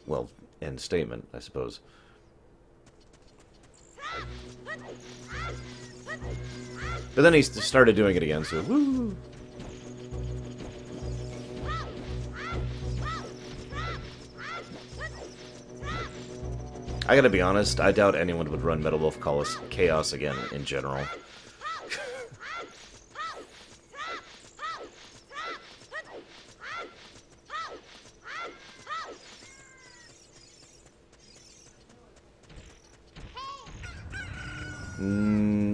well, end statement, I suppose. But then he started doing it again, so woo! I gotta be honest, I doubt anyone would run Metal Wolf Chaos again in general.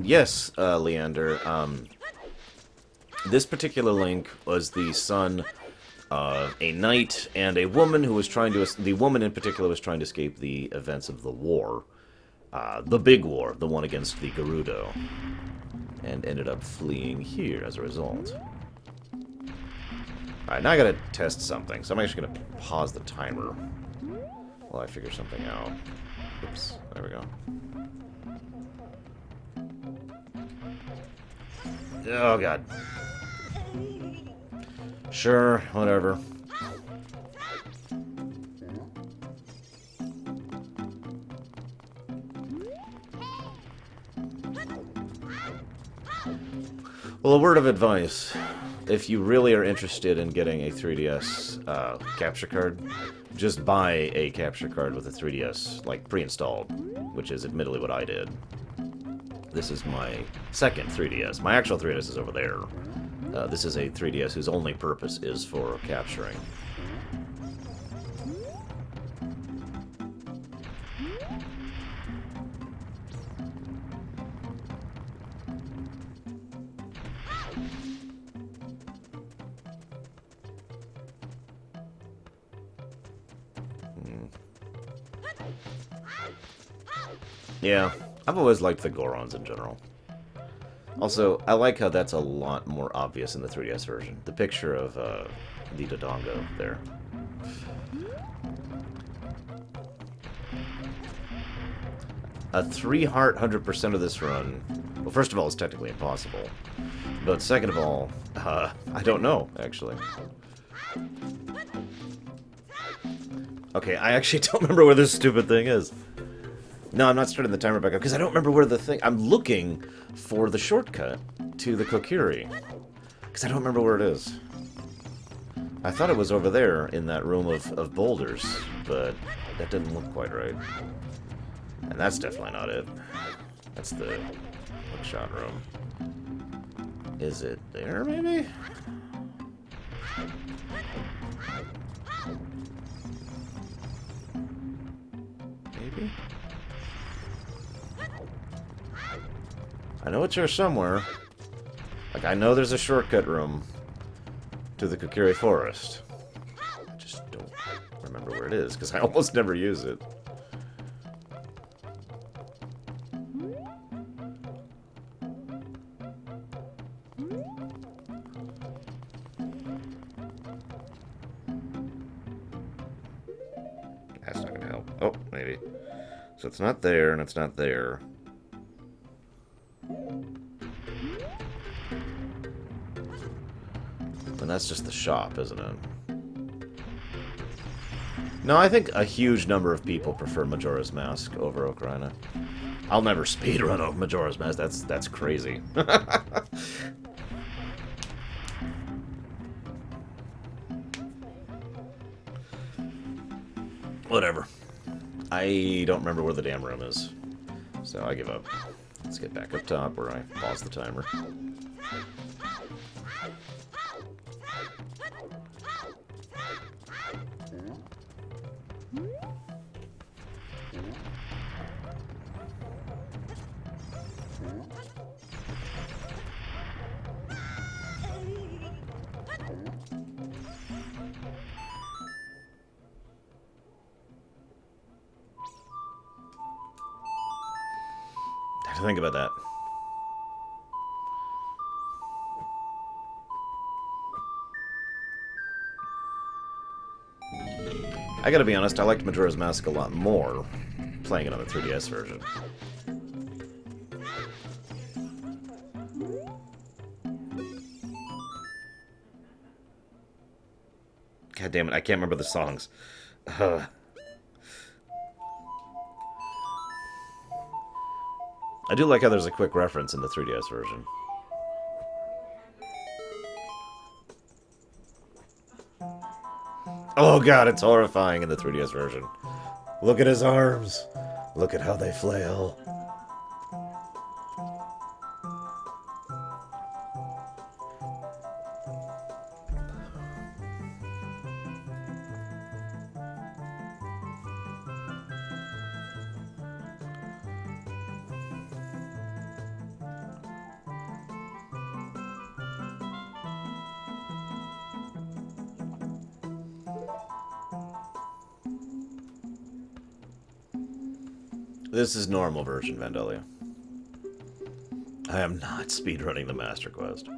Yes, Leander. This particular Link was the son of a knight and a woman who was trying to... The woman in particular was trying to escape the events of the war. The big war, the one against the Gerudo. And ended up fleeing here as a result. Alright, now I gotta test something. So I'm actually gonna pause the timer while I figure something out. Oops, there we go. Oh, God. Sure, whatever. Well, a word of advice. If you really are interested in getting a 3DS capture card, just buy a capture card with a 3DS, like, pre-installed, which is admittedly what I did. This is my second 3DS. My actual 3DS is over there. This is a 3DS whose only purpose is for capturing. Yeah, I've always liked the Gorons in general. Also, I like how that's a lot more obvious in the 3DS version. The picture of the Dodongo there. A 3-heart 100% of this run, well, first of all, it's technically impossible. But second of all, I don't know, actually. Okay, I actually don't remember where this stupid thing is. No, I'm not starting the timer back up, because I don't remember where the thing... I'm looking for the shortcut to the Kokiri. Because I don't remember where it is. I thought it was over there in that room of boulders, but that didn't look quite right. And that's definitely not it. That's the hookshot room. Is it there, maybe? Maybe? I know it's here somewhere. Like, I know there's a shortcut room to the Kokiri Forest. I just don't remember where it is, because I almost never use it. That's not going to help. Oh, maybe. So it's not there, and it's not there. And that's just the shop, isn't it? No, I think a huge number of people prefer Majora's Mask over Ocarina. I'll never speedrun Majora's Mask. That's crazy. Whatever. I don't remember where the damn room is. So I give up. Let's get back up top where I paused the timer. I have to think about that. I gotta be honest, I liked Majora's Mask a lot more playing it on the 3DS version. God damn it, I can't remember the songs. I do like how there's a quick reference in the 3DS version. Oh god, it's horrifying in the 3DS version. Look at his arms. Look at how they flail. This is normal version, Vandalia. I am not speedrunning the Master Quest.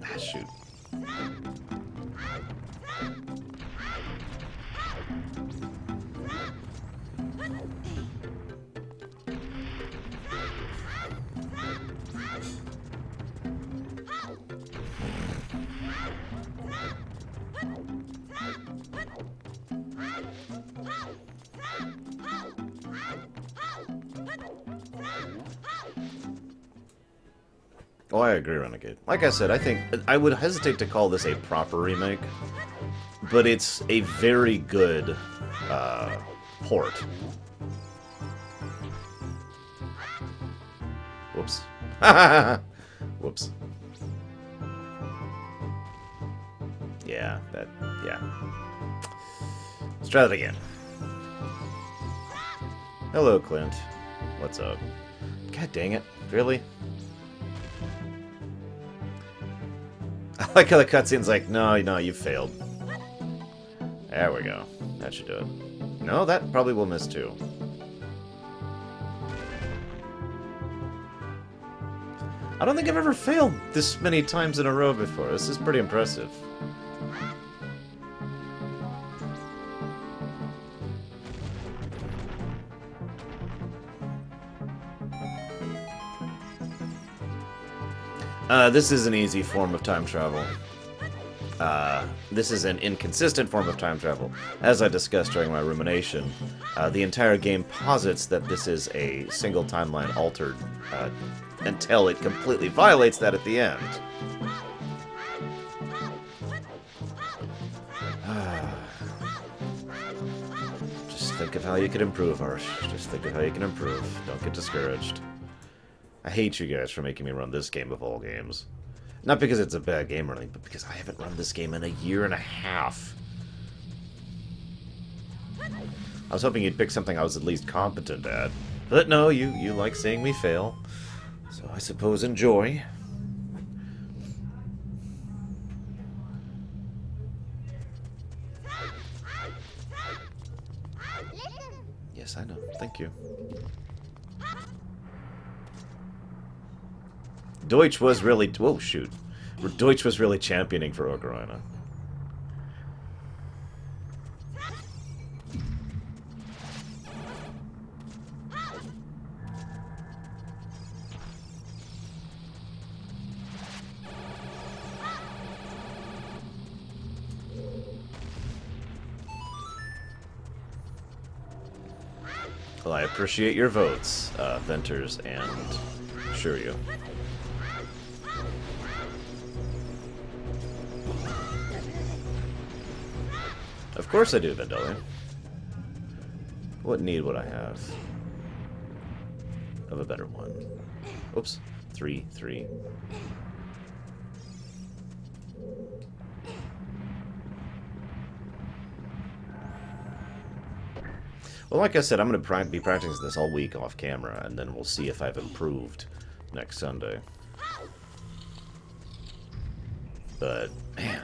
Ah, shoot. Oh, I agree, Renegade. Like I said, I think I would hesitate to call this a proper remake, but it's a very good port. Whoops. Whoops. Yeah, yeah. Let's try that again. Hello, Clint. What's up? God dang it. Really? I like how the cutscene's like, no, you failed. There we go. That should do it. No, that probably will miss too. I don't think I've ever failed this many times in a row before. This is pretty impressive. This is an easy form of time travel. This is an inconsistent form of time travel. As I discussed during my rumination, the entire game posits that this is a single timeline altered until it completely violates that at the end. Just think of how you can improve, Arsh. Just think of how you can improve. Don't get discouraged. I hate you guys for making me run this game of all games. Not because it's a bad game or anything, but because I haven't run this game in a year and a half. I was hoping you'd pick something I was at least competent at. But no, you like seeing me fail. So I suppose enjoy. Yes, I know. Thank you. Deutsch was really... Whoa, shoot. Deutsch was really championing for Ocarina. Well, I appreciate your votes, Venters and Shuryu. Of course I do, Vendelion. What need would I have of a better one? Oops. 3. Well, like I said, I'm going to be practicing this all week off camera, and then we'll see if I've improved next Sunday. But, man.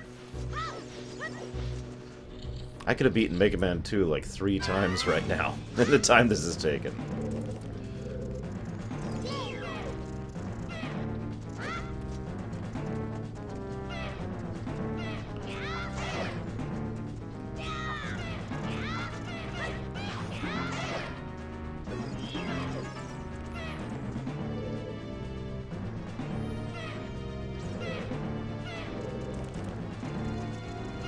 I could have beaten Mega Man 2 like 3 times right now, in the time this has taken.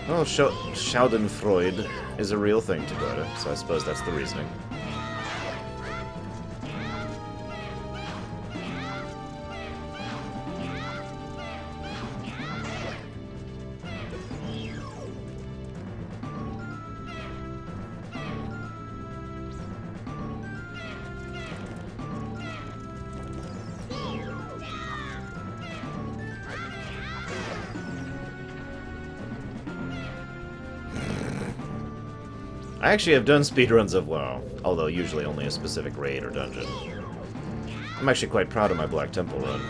Well, Schadenfreude is a real thing to go to, so I suppose that's the reasoning. I actually have done speedruns of WoW, although usually only a specific raid or dungeon. I'm actually quite proud of my Black Temple run.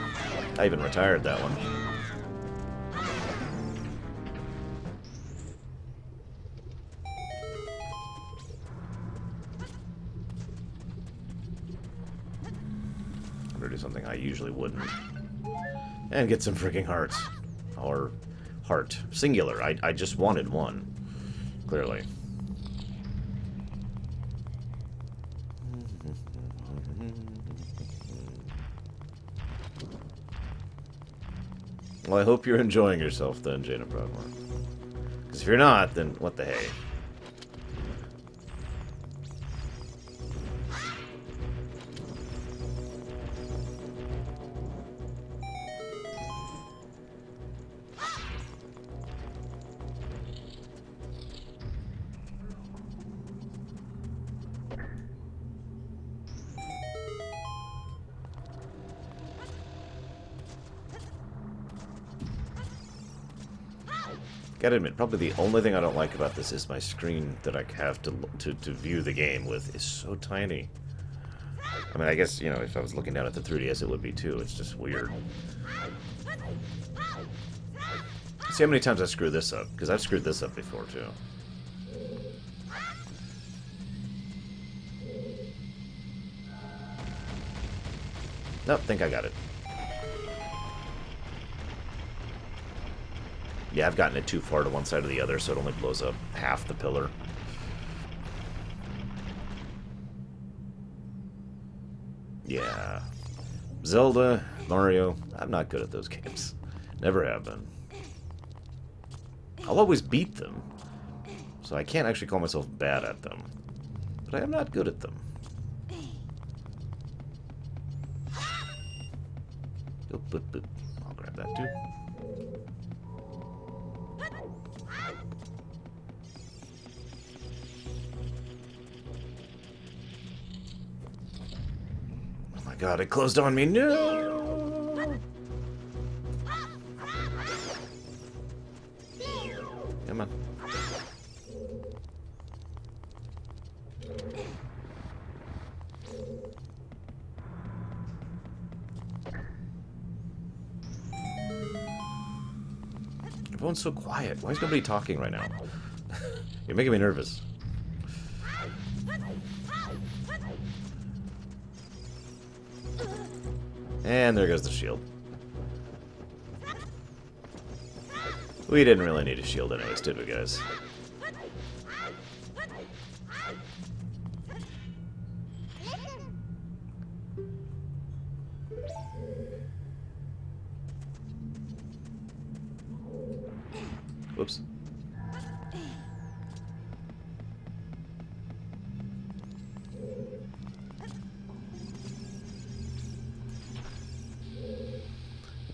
I even retired that one. I'm gonna do something I usually wouldn't. And get some freaking hearts. Or heart. Singular. I just wanted one. Clearly. Well, I hope you're enjoying yourself then, Jaina Broadmoor. Because if you're not, then what the hey? Gotta admit, probably the only thing I don't like about this is my screen that I have to view the game with is so tiny. I mean, I guess, you know, if I was looking down at the 3DS, it would be too. It's just weird. See how many times I screw this up, because I've screwed this up before, too. Nope, think I got it. Yeah, I've gotten it too far to one side or the other, so it only blows up half the pillar. Yeah. Zelda, Mario, I'm not good at those games. Never have been. I'll always beat them. So I can't actually call myself bad at them. But I am not good at them. Oop, boop, boop. I'll grab that too. Oh my god, it closed on me. No! Come on. Everyone's so quiet. Why is nobody talking right now? You're making me nervous. And there goes the shield. We didn't really need a shield anyways, did we, guys? Whoops.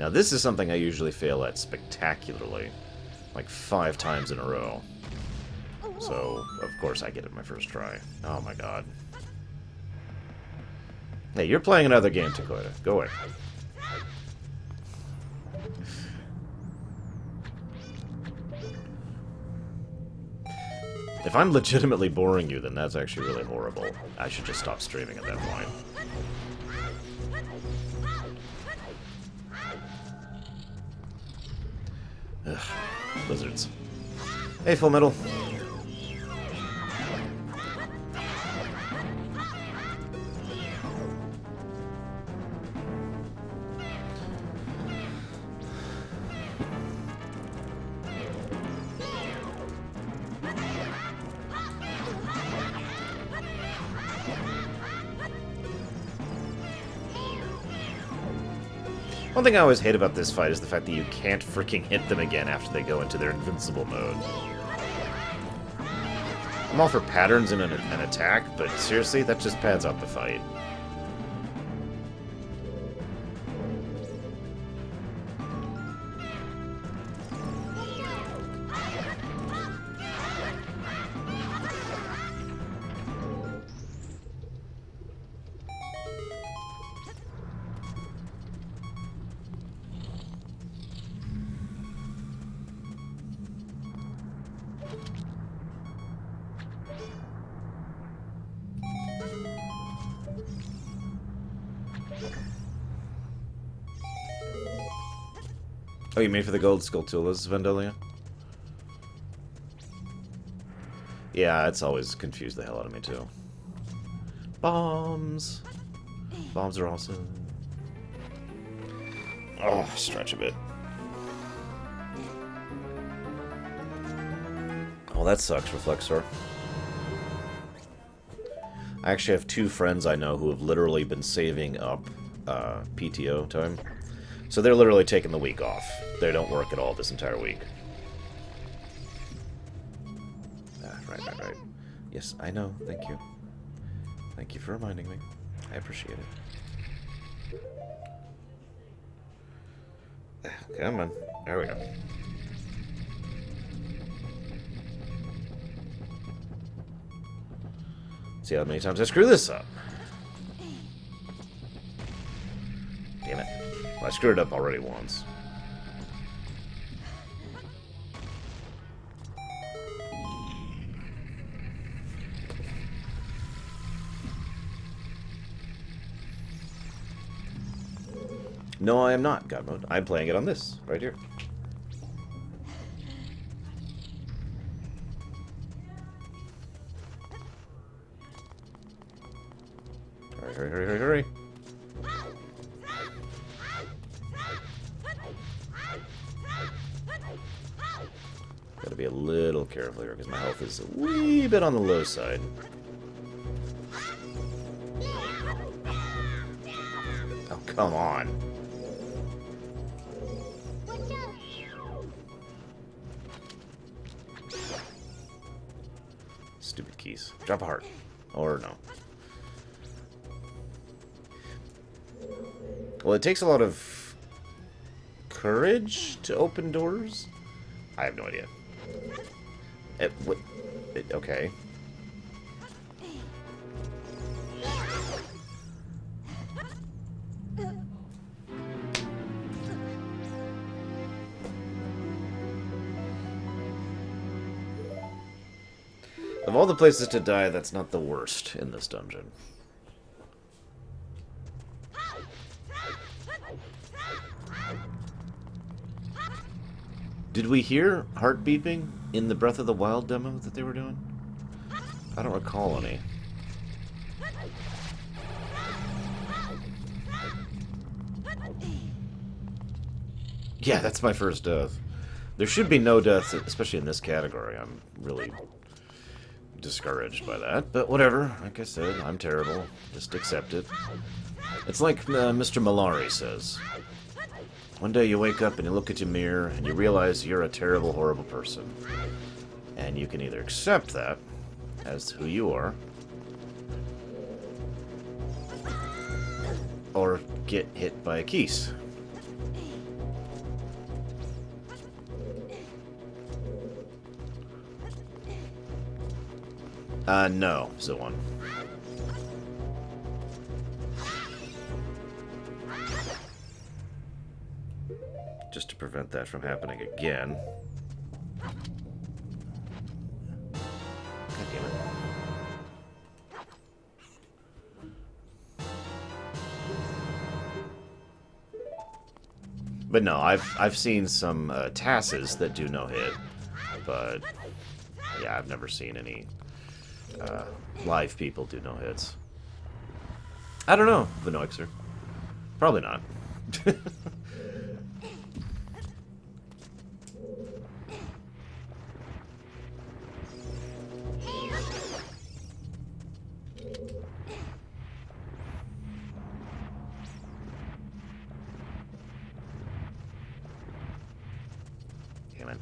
Now this is something I usually fail at spectacularly. Like 5 times in a row. So, of course I get it my first try. Oh my god. Hey, you're playing another game, Dakota. Go away. If I'm legitimately boring you, then that's actually really horrible. I should just stop streaming at that point. Ugh. Lizards. Hey, Full Metal. One thing I always hate about this fight is the fact that you can't freaking hit them again after they go into their invincible mode. I'm all for patterns in an attack, but seriously, that just pads out the fight. Oh, you made for the gold Skulltulas, Vandalia? Yeah, it's always confused the hell out of me, too. Bombs! Bombs are awesome. Oh, stretch a bit. Oh, that sucks, Reflexor. I actually have 2 friends I know who have literally been saving up PTO time. So they're literally taking the week off. They don't work at all this entire week. Right. Yes, I know. Thank you. Thank you for reminding me. I appreciate it. Come on. There we go. See how many times I screw this up. Damn it. Well, I screwed it up already once. No, I am not, God Mode. I'm playing it on this, right here. Hurry. Gotta be a little careful here, because my health is a wee bit on the low side. Oh, come on. Stupid keys. Drop a heart. Or no. Well, it takes a lot of courage to open doors? I have no idea. Okay. Of all the places to die, that's not the worst in this dungeon. Did we hear heart beeping in the Breath of the Wild demo that they were doing? I don't recall any. Yeah, that's my first death. There should be no deaths, especially in this category. I'm really discouraged by that, but whatever. Like I said, I'm terrible. Just accept it. It's like Mr. Malari says. One day you wake up and you look at your mirror and you realize you're a terrible, horrible person. And you can either accept that as who you are, or get hit by a keys. No, Zoan. Just to prevent that from happening again. God damn it. But no, I've seen some tasses that do no hit, but yeah, I've never seen any live people do no hits. I don't know, Vinoixer. Probably not. Damn it.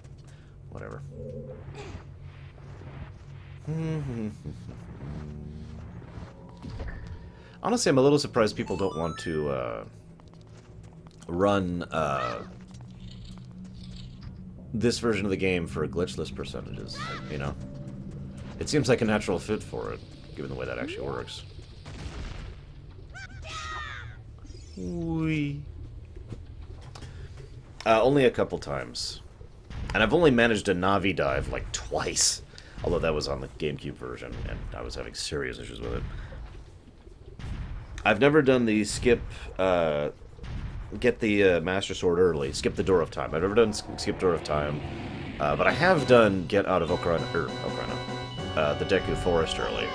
Whatever. Honestly, I'm a little surprised people don't want to run this version of the game for glitchless percentages, you know? It seems like a natural fit for it, given the way that actually works. Whee. Only a couple times. And I've only managed a Navi dive like twice. Although that was on the GameCube version, and I was having serious issues with it. I've never done the skip, get the Master Sword early, skip the Door of Time. I've never done skip Door of Time, but I have done get out of Ocarina, the Deku Forest early.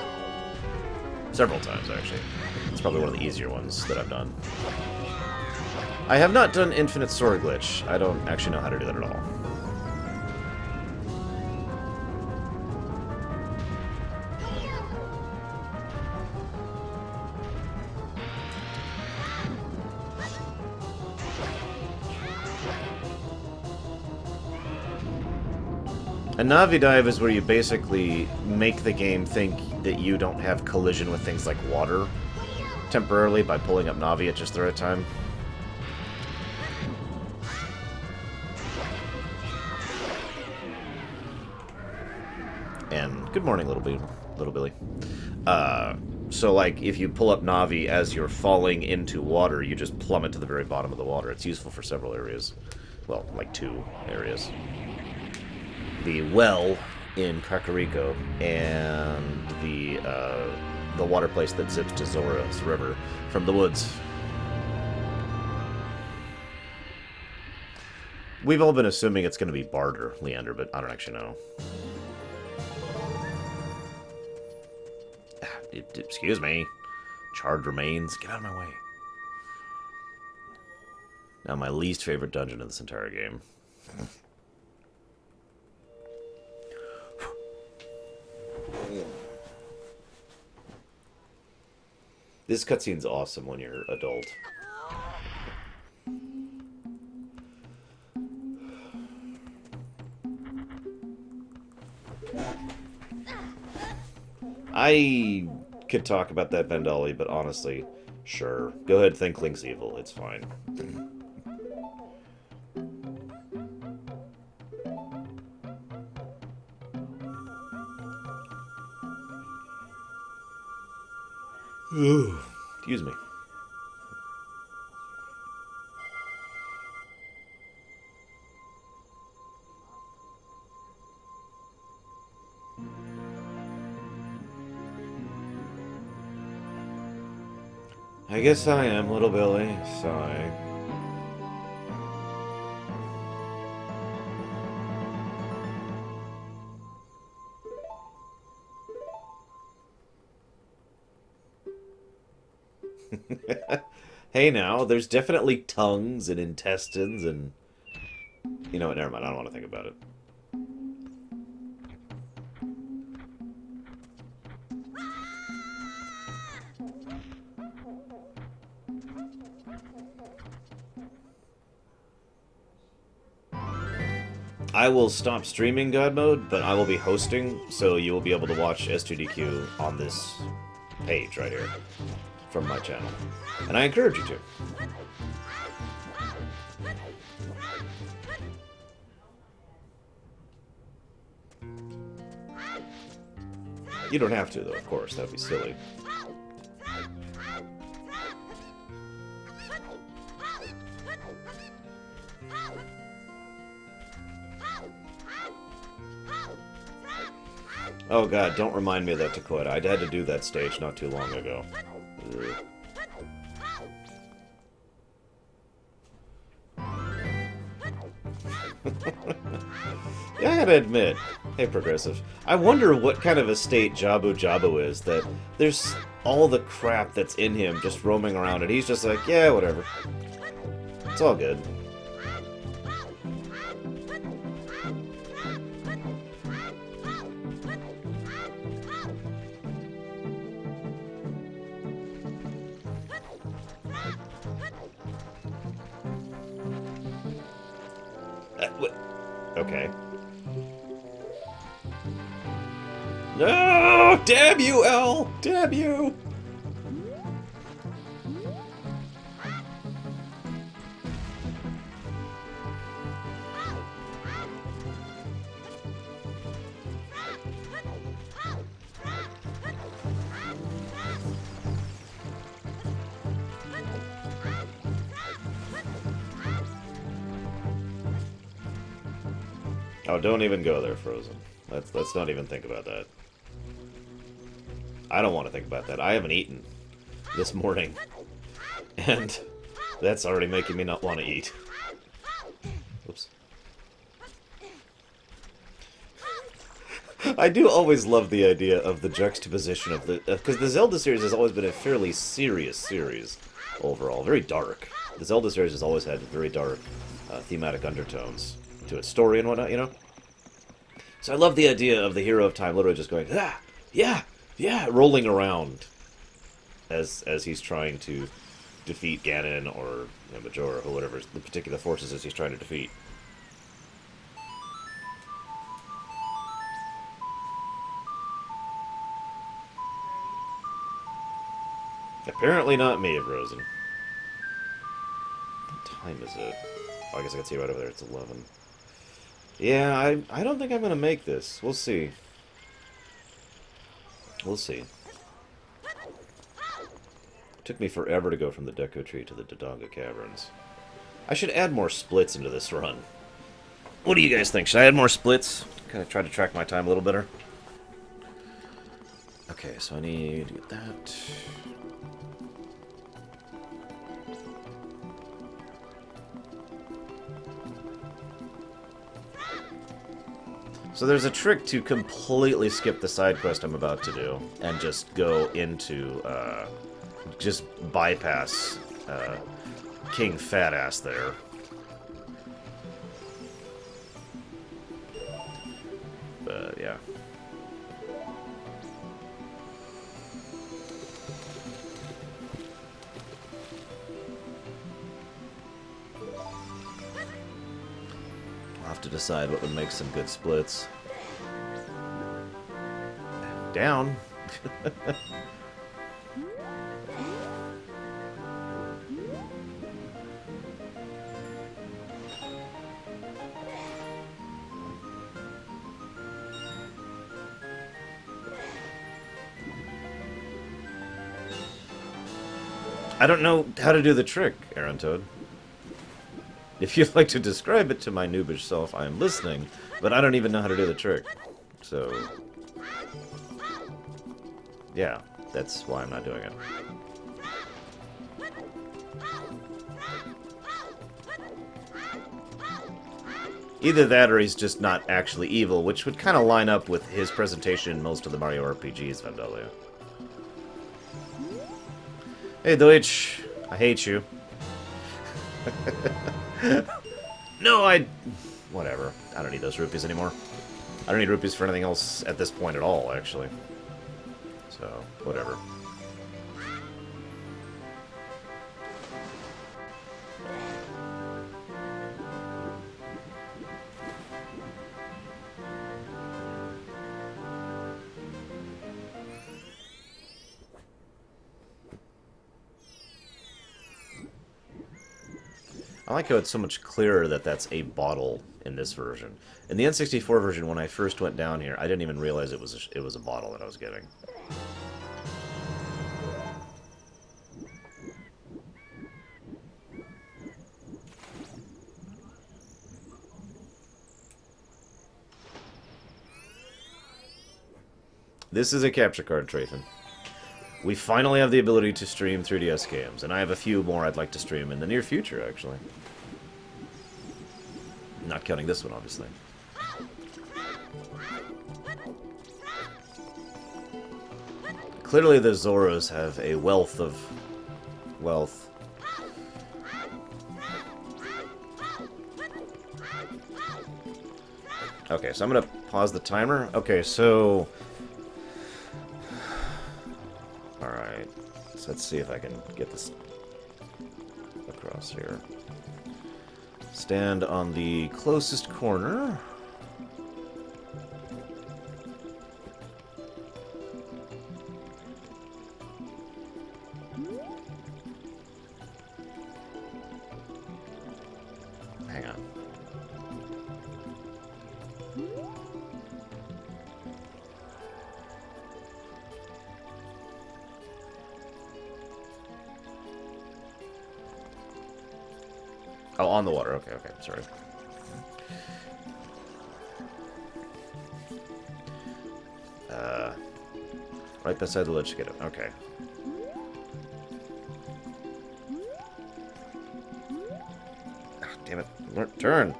Several times, actually. It's probably one of the easier ones that I've done. I have not done Infinite Sword Glitch. I don't actually know how to do that at all. A Navi dive is where you basically make the game think that you don't have collision with things like water temporarily by pulling up Navi at just the right time. And good morning, little Billy. So like if you pull up Navi as you're falling into water, you just plummet to the very bottom of the water. It's useful for several areas. Well, like 2 areas. The well in Kakariko and the water place that zips to Zora's River from the woods. We've all been assuming it's going to be Barter, Leander, but I don't actually know. Excuse me. Charred remains. Get out of my way. Now my least favorite dungeon of this entire game. This cutscene's awesome when you're adult. I could talk about that Vendali, but honestly, sure. Go ahead, think Link's evil. It's fine. Excuse me. I guess I am, little Billy. Sigh. Hey now, there's definitely tongues and intestines and... You know what, never mind, I don't want to think about it. I will stop streaming God Mode, but I will be hosting, so you will be able to watch S2DQ on this page right here from my channel. And I encourage you to. You don't have to, though, of course. That would be silly. Oh god, don't remind me of that, Dakota. I had to do that stage not too long ago. Ugh. Yeah, I gotta admit. Hey, Progressive. I wonder what kind of a state Jabu-Jabu is, that there's all the crap that's in him just roaming around, and he's just like, yeah, whatever. It's all good. Okay. No! Damn you, L! Damn you! Oh, don't even go there, Frozen. Let's not even think about that. I don't want to think about that. I haven't eaten this morning. And that's already making me not want to eat. Oops. I do always love the idea of the juxtaposition of the... Because the Zelda series has always been a fairly serious series overall. Very dark. The Zelda series has always had very dark thematic undertones to its story and whatnot, you know? So I love the idea of the hero of time literally just going, ah, yeah, yeah, rolling around as he's trying to defeat Ganon or Majora or whatever the particular forces is he's trying to defeat. Apparently not me, Frozen. What time is it? Oh, I guess I can see right over there. It's 11. Yeah, I don't think I'm gonna make this. We'll see. We'll see. It took me forever to go from the Deco Tree to the Dodongo Caverns. I should add more splits into this run. What do you guys think? Should I add more splits? Kind of try to track my time a little better. Okay, so I need to get that. So there's a trick to completely skip the side quest I'm about to do and just go into, just bypass King Fatass there. But, yeah. I'll have to decide what would make some good splits. Down. I don't know how to do the trick, Aaron Toad. If you'd like to describe it to my noobish self, I am listening, but I don't even know how to do the trick. So, yeah, that's why I'm not doing it. Either that or he's just not actually evil, which would kind of line up with his presentation in most of the Mario RPGs, Vandalia. Hey, Deutsch. I hate you. No, whatever. I don't need those rupees anymore. I don't need rupees for anything else at this point at all, actually. So, whatever. I like how it's so much clearer that that's a bottle in this version. In the N64 version, when I first went down here, I didn't even realize it was a bottle that I was getting. This is a capture card, Trayton. We finally have the ability to stream 3DS games, and I have a few more I'd like to stream in the near future, actually. Not counting this one, obviously. Clearly the Zoras have a wealth of wealth. Okay, so I'm gonna pause the timer. Okay, so... Alright, so let's see if I can get this across here. Stand on the closest corner. Hang on. Oh, on the water. Okay, okay, sorry. Right beside the ledge to get it. Okay. Ah, damn it. Turn.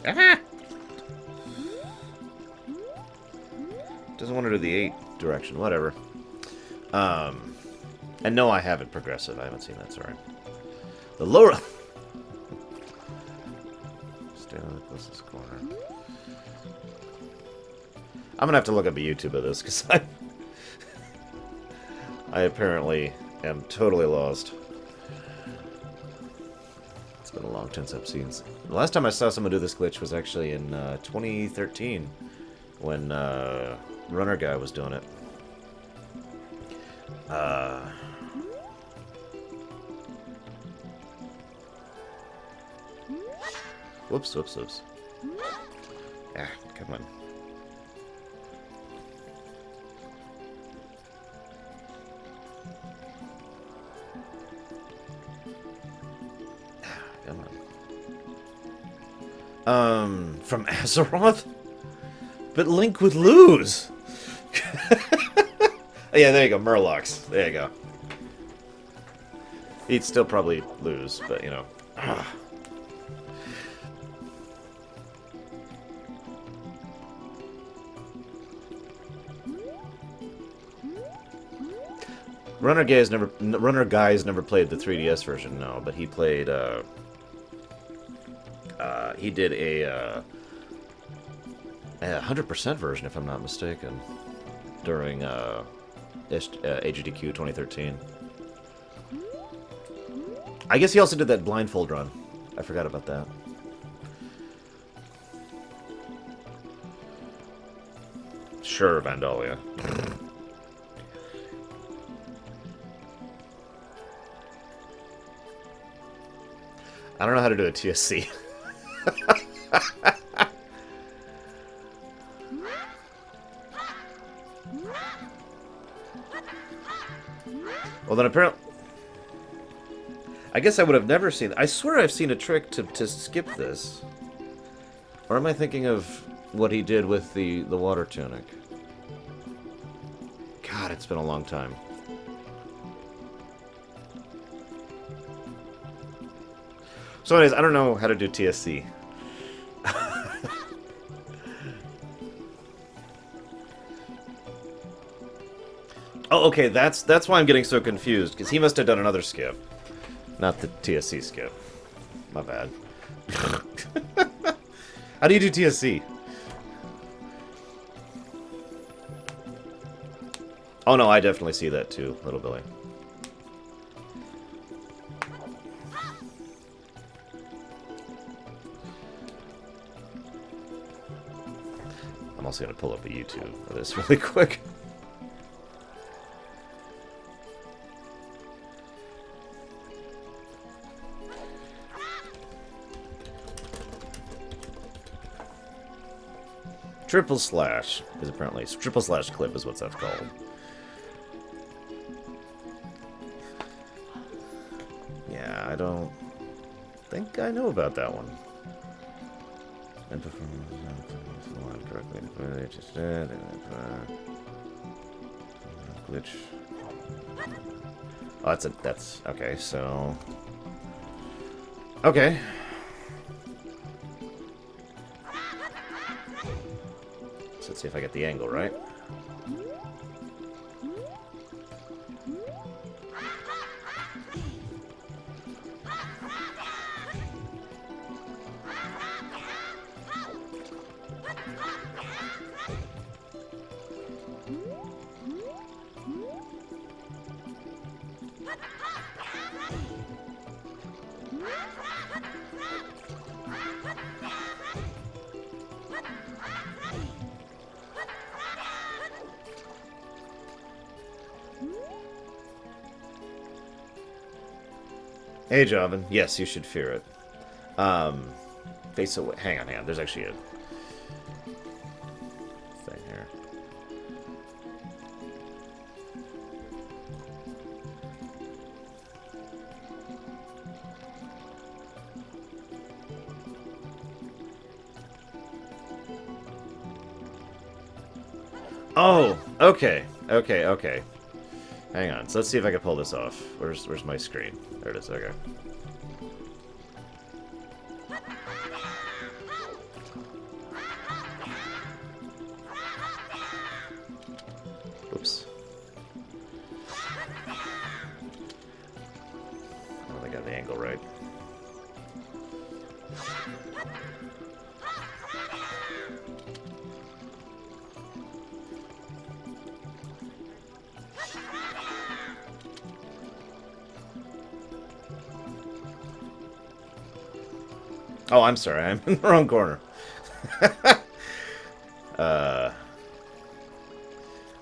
Ah! Doesn't want to do the 8 direction. Whatever. And no, I haven't progressive. I haven't seen that, sorry. The lower... Stay on the closest corner. I'm gonna have to look up a YouTube of this, because I apparently am totally lost. It's been a long time since I've seen... The last time I saw someone do this glitch was actually in 2013, when Runner Guy was doing it. Whoops, whoops, whoops. Ah, come on. Ah, come on. From Azeroth? But Link would lose! Yeah, there you go, Murlocs. There you go. He'd still probably lose, but, you know. Runner Guy's never played the 3DS version, no, but he played, he did a 100% version, if I'm not mistaken, during, AGDQ 2013. I guess he also did that blindfold run. I forgot about that. Sure, Vandalia. I don't know how to do a TSC. Well, then apparently... I guess I would have never seen... I swear I've seen a trick to skip this. Or am I thinking of what he did with the water tunic? God, it's been a long time. So anyways, I don't know how to do TSC. Oh, okay, that's why I'm getting so confused, because he must have done another skip. Not the TSC skip. My bad. How do you do TSC? Oh no, I definitely see that too, Little Billy. I'm also going to pull up a YouTube for this really quick. Triple slash is apparently... Triple slash clip is what that's called. Yeah, I don't think I know about that one. And perform correctly. Glitch. Oh, that's okay. So okay. So let's see if I get the angle right. Hey, Jovan. Yes, you should fear it. Face away. Hang on. There's actually a thing here. Oh, okay. Hang on. So let's see if I can pull this off. Where's my screen? There it is. Okay. Oops. I don't think I got the angle right. Oh, I'm sorry. I'm in the wrong corner.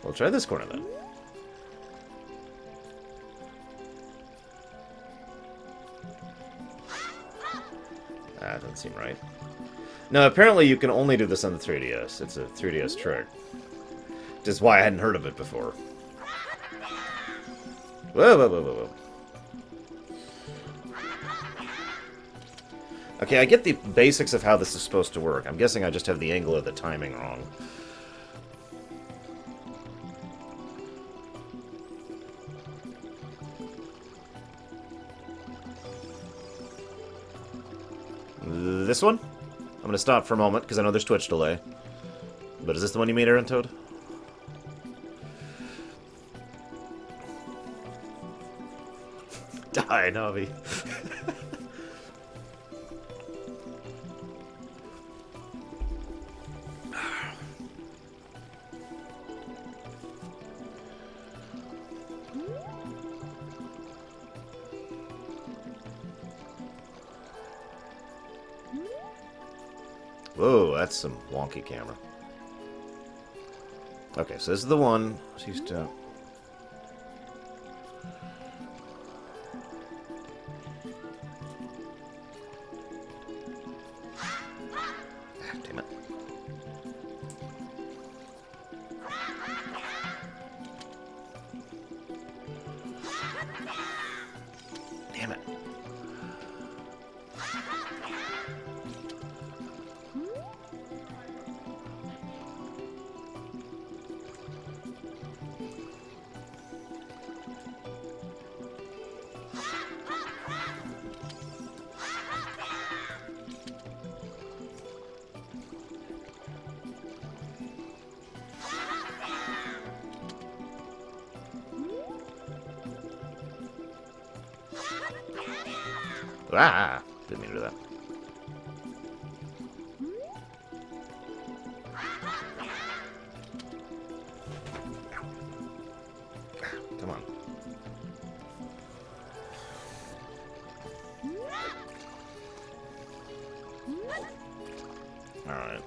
We'll try this corner then. That doesn't seem right. No, apparently you can only do this on the 3DS. It's a 3DS trick. Which is why I hadn't heard of it before. Whoa. Okay, I get the basics of how this is supposed to work. I'm guessing I just have the angle of the timing wrong. This one? I'm going to stop for a moment, because I know there's Twitch delay. But is this the one you mean, Aaron Toad? Die, Navi. Whoa, that's some wonky camera. Okay, so this is the one. She's to... Damn it. Damn it. Ah! Didn't mean to do that. Come on. Alright.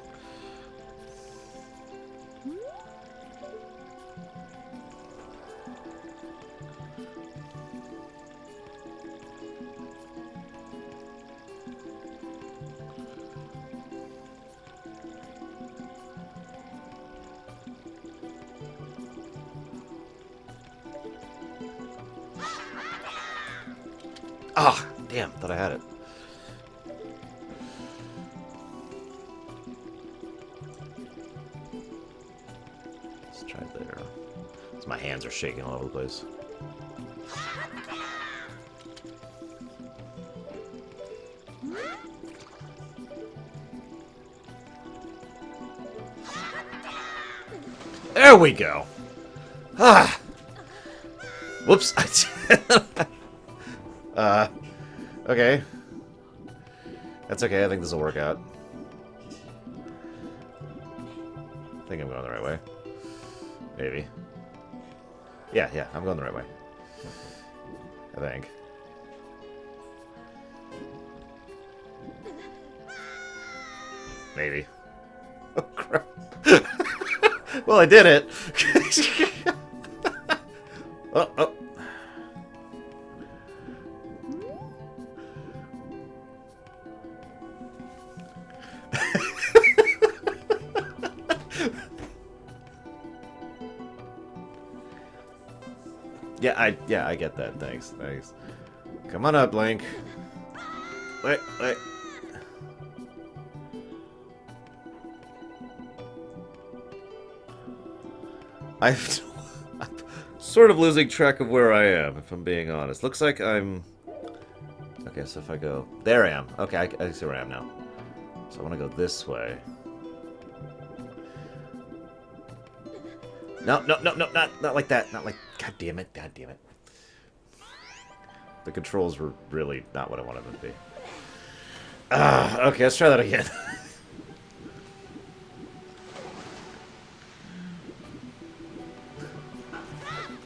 Ah, damn, thought I had it. Let's try there. My hands are shaking all over the place. There we go. Ah. Whoops. Okay. That's okay, I think this will work out. I think I'm going the right way. Maybe. Yeah, I'm going the right way. I think. Maybe. Oh, crap. Well, I did it! Oh. Yeah, I get that. Thanks. Come on up, Link. Wait. I'm sort of losing track of where I am, if I'm being honest. Looks like I'm... Okay, so if I go... There I am. Okay, I see where I am now. So I want to go this way. No, not like that. Not like... God damn it. The controls were really not what I wanted them to be. Okay, let's try that again.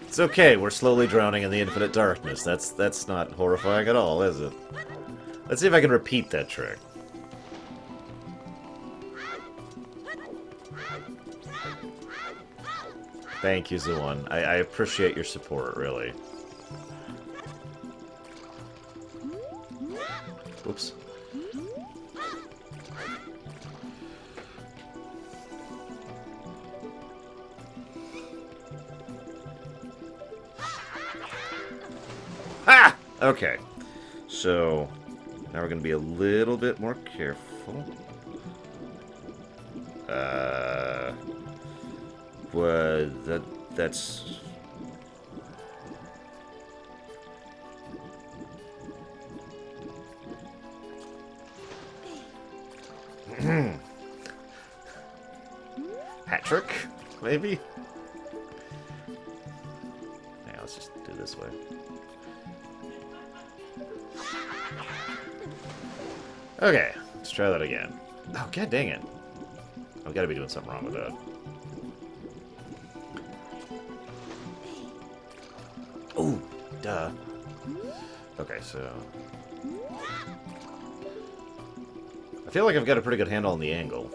It's okay, we're slowly drowning in the infinite darkness. That's not horrifying at all, is it? Let's see if I can repeat that trick. Thank you, Zuan. I appreciate your support, really. Oops. Ah! Okay. So, now we're going to be a little bit more careful. That's... Hat trick? Maybe? Yeah, let's just do this way. Okay, let's try that again. Oh, god dang it. I've got to be doing something wrong with that. Oh, duh. Okay, so... I feel like I've got a pretty good handle on the angle.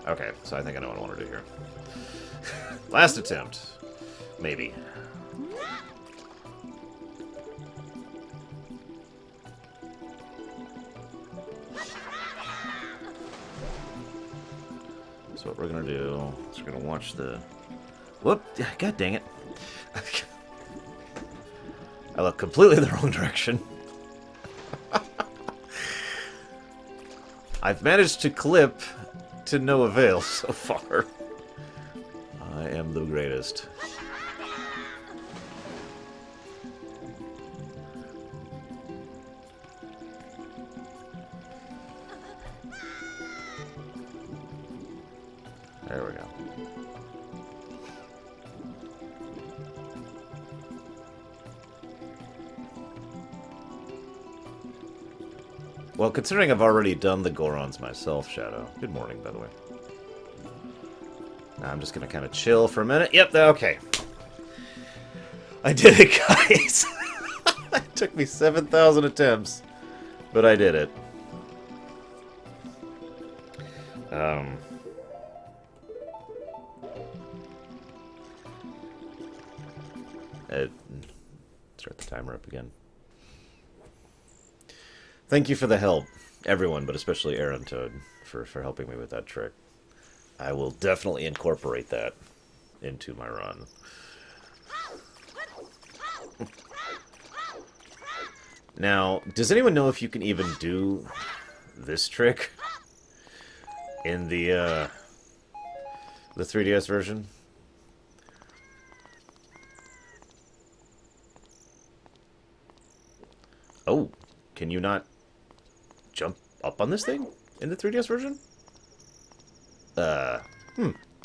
Okay, so I think I know what I want to do here. Last attempt. Maybe. So what we're gonna do is we're gonna watch the... Whoop! God dang it. I look completely the wrong direction. I've managed to clip to no avail so far. I am the greatest. There we go. Well, considering I've already done the Gorons myself, Shadow. Good morning, by the way. Now I'm just gonna kind of chill for a minute. Yep, okay. I did it, guys. It took me 7,000 attempts, but I did it. Start the timer up again. Thank you for the help, everyone, but especially Aaron Toad, for helping me with that trick. I will definitely incorporate that into my run. Now, does anyone know if you can even do this trick in the 3DS version? Oh, can you not jump up on this thing in the 3DS version?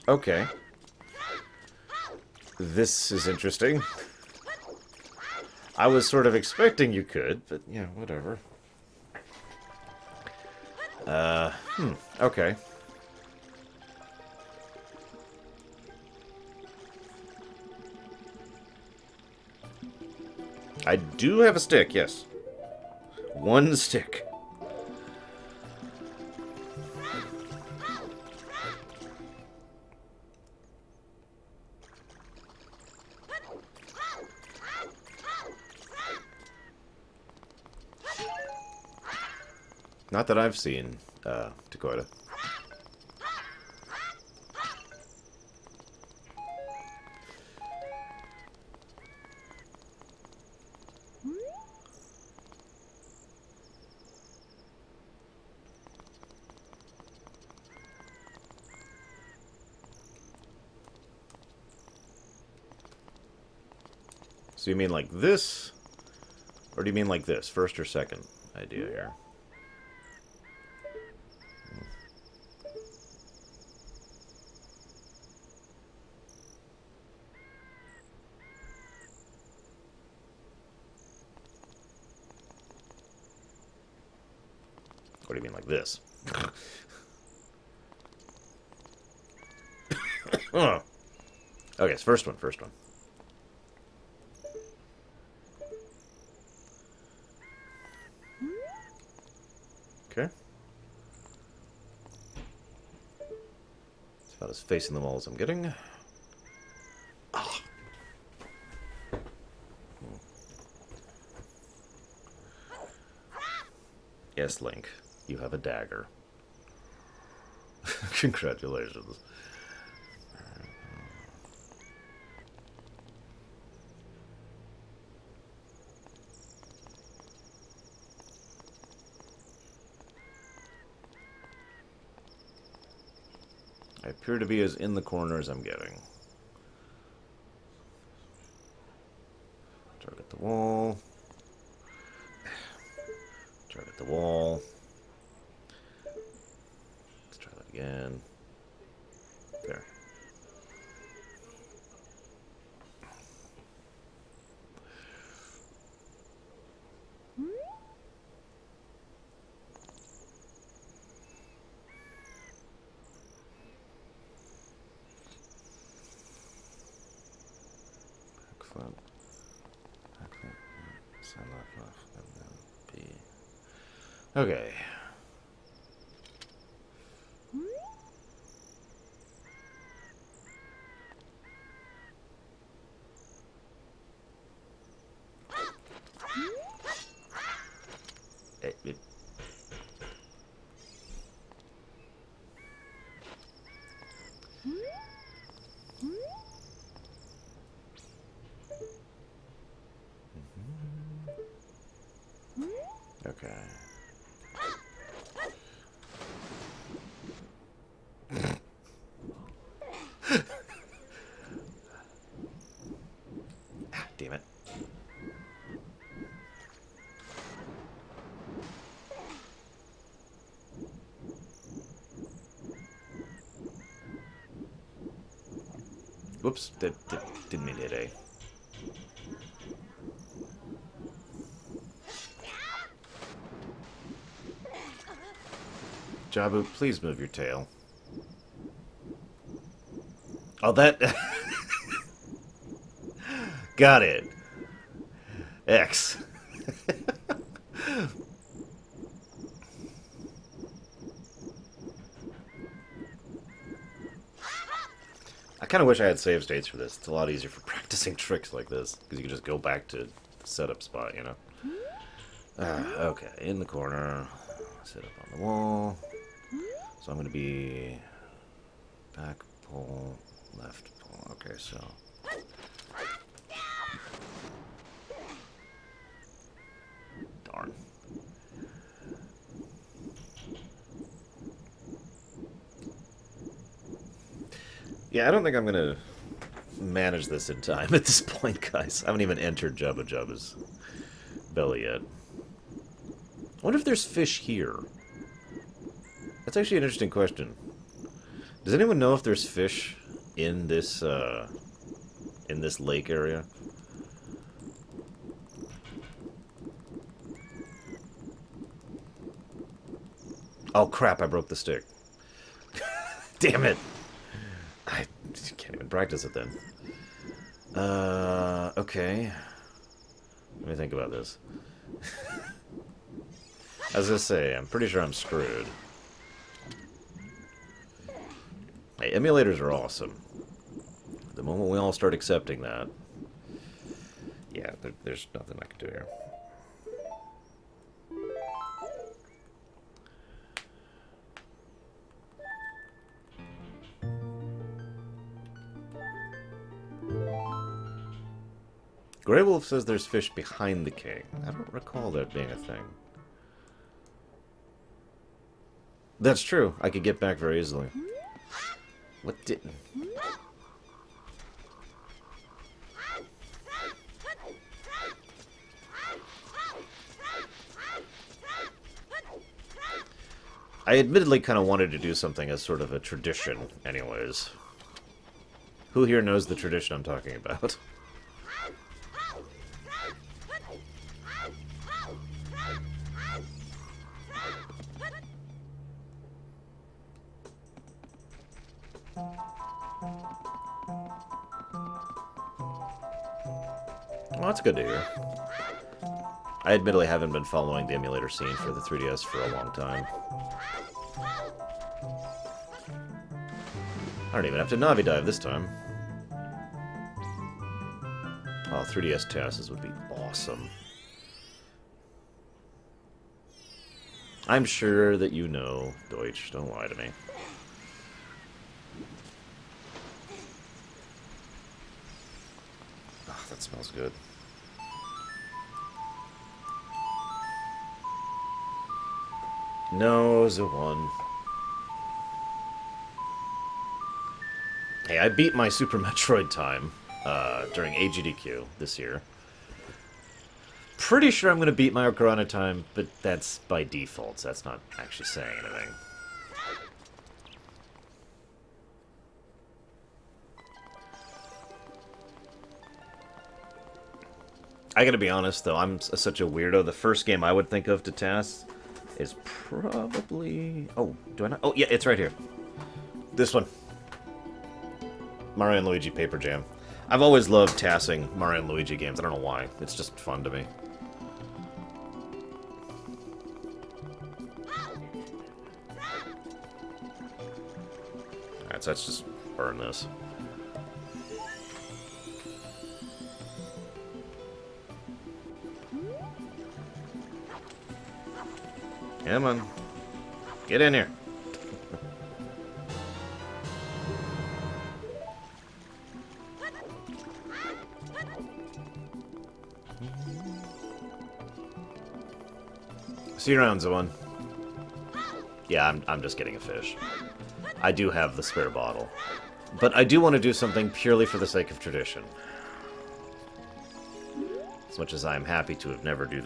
Okay. This is interesting. I was sort of expecting you could, but yeah, whatever. Okay. I do have a stick, yes. One stick. Not that I've seen, Dakota. So you mean like this? Or do you mean like this? First or second idea here? What do you mean like this? Oh. Okay, it's first one. Okay. It's about as facing the wall as I'm getting. Oh. Yes, Link. You have a dagger. Congratulations. I appear to be as in the corner as I'm getting. Target the wall. Target the wall. Let's try that again. There. Excellent. Excellent. Send left, and then B. Okay. Okay. Ah, damn it. Whoops, didn't mean to hit A. Jabu, please move your tail. Oh, that... Got it. X. I kind of wish I had save states for this. It's a lot easier for practicing tricks like this, because you can just go back to the setup spot, you know? Okay, in the corner. Sit up on the wall. So I'm going to be back pull, left pull. Okay, so... Darn. Yeah, I don't think I'm going to manage this in time at this point, guys. I haven't even entered Jabu-Jabu's belly yet. I wonder if there's fish here. That's actually an interesting question. Does anyone know if there's fish in this lake area? Oh crap, I broke the stick. Damn it. I can't even practice it then. Okay. Let me think about this. As I say, I'm pretty sure I'm screwed. Hey, emulators are awesome. The moment we all start accepting that, yeah, there's nothing I can do here. Grey Wolf says there's fish behind the king. I don't recall that being a thing. That's true. I could get back very easily. What didn't? I admittedly kind of wanted to do something as sort of a tradition, anyways. Who here knows the tradition I'm talking about? Well, that's good to hear. I admittedly haven't been following the emulator scene for the 3DS for a long time. I don't even have to Navi dive this time. Oh, 3DS TASs would be awesome. I'm sure that you know Deutsch. Don't lie to me. Oh, that smells good. No, Z1. Hey, I beat my Super Metroid time during AGDQ this year. Pretty sure I'm going to beat my Ocarina time, but that's by default, so that's not actually saying anything. I gotta be honest, though, I'm such a weirdo. The first game I would think of to TAS is probably... Oh, do I not? Oh, yeah, it's right here. This one. Mario & Luigi Paper Jam. I've always loved TASing Mario & Luigi games. I don't know why. It's just fun to me. Alright, so let's just burn this. Come on. Get in here. See you around, Zoan. Yeah, I'm just getting a fish. I do have the spare bottle. But I do want to do something purely for the sake of tradition. As much as I'm happy to have never do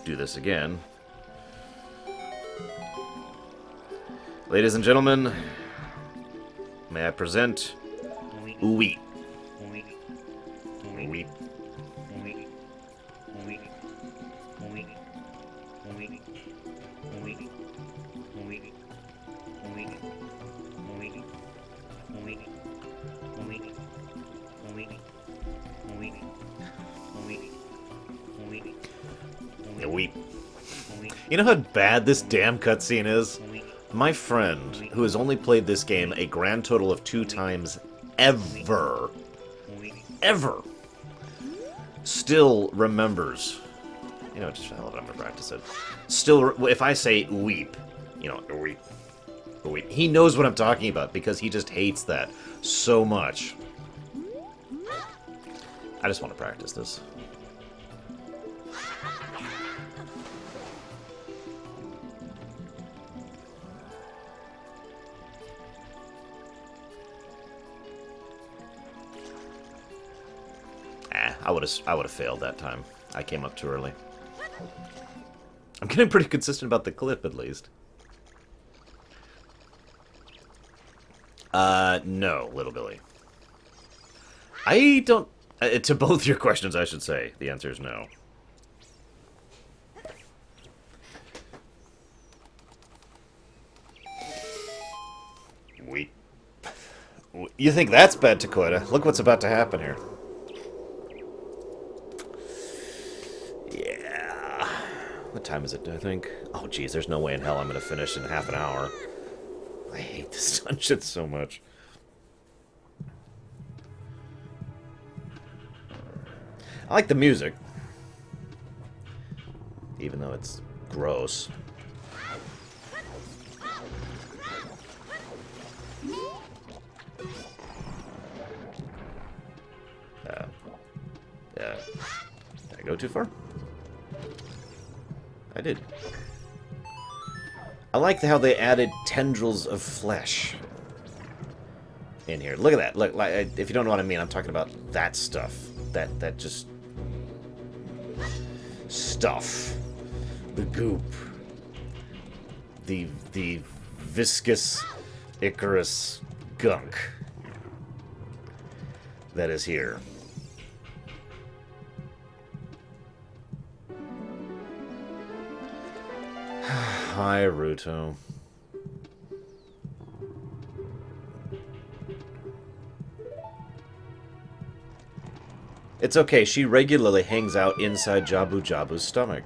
this again. Ladies and gentlemen, may I present Uwe. Uwe. You know how bad this damn cutscene is? My friend, who has only played this game a grand total of 2 times ever, still remembers. You know, just I'm gonna practice it. Still, if I say weep, you know, weep, he knows what I'm talking about because he just hates that so much. I just want to practice this. I would have failed that time. I came up too early. I'm getting pretty consistent about the clip, at least. No, Little Billy. I don't... to both your questions, I should say. The answer is no. You think that's bad, Dakota? Look what's about to happen here. Yeah. What time is it, I think? Oh, geez, there's no way in hell I'm going to finish in half an hour. I hate this dungeon so much. I like the music. Even though it's gross. Did I go too far? I did. I like how they added tendrils of flesh in here. Look at that. Look, like, if you don't know what I mean, I'm talking about that stuff. That just stuff. The goop. The viscous Icarus gunk that is here. Hi, Ruto. It's okay, she regularly hangs out inside Jabu-Jabu's stomach.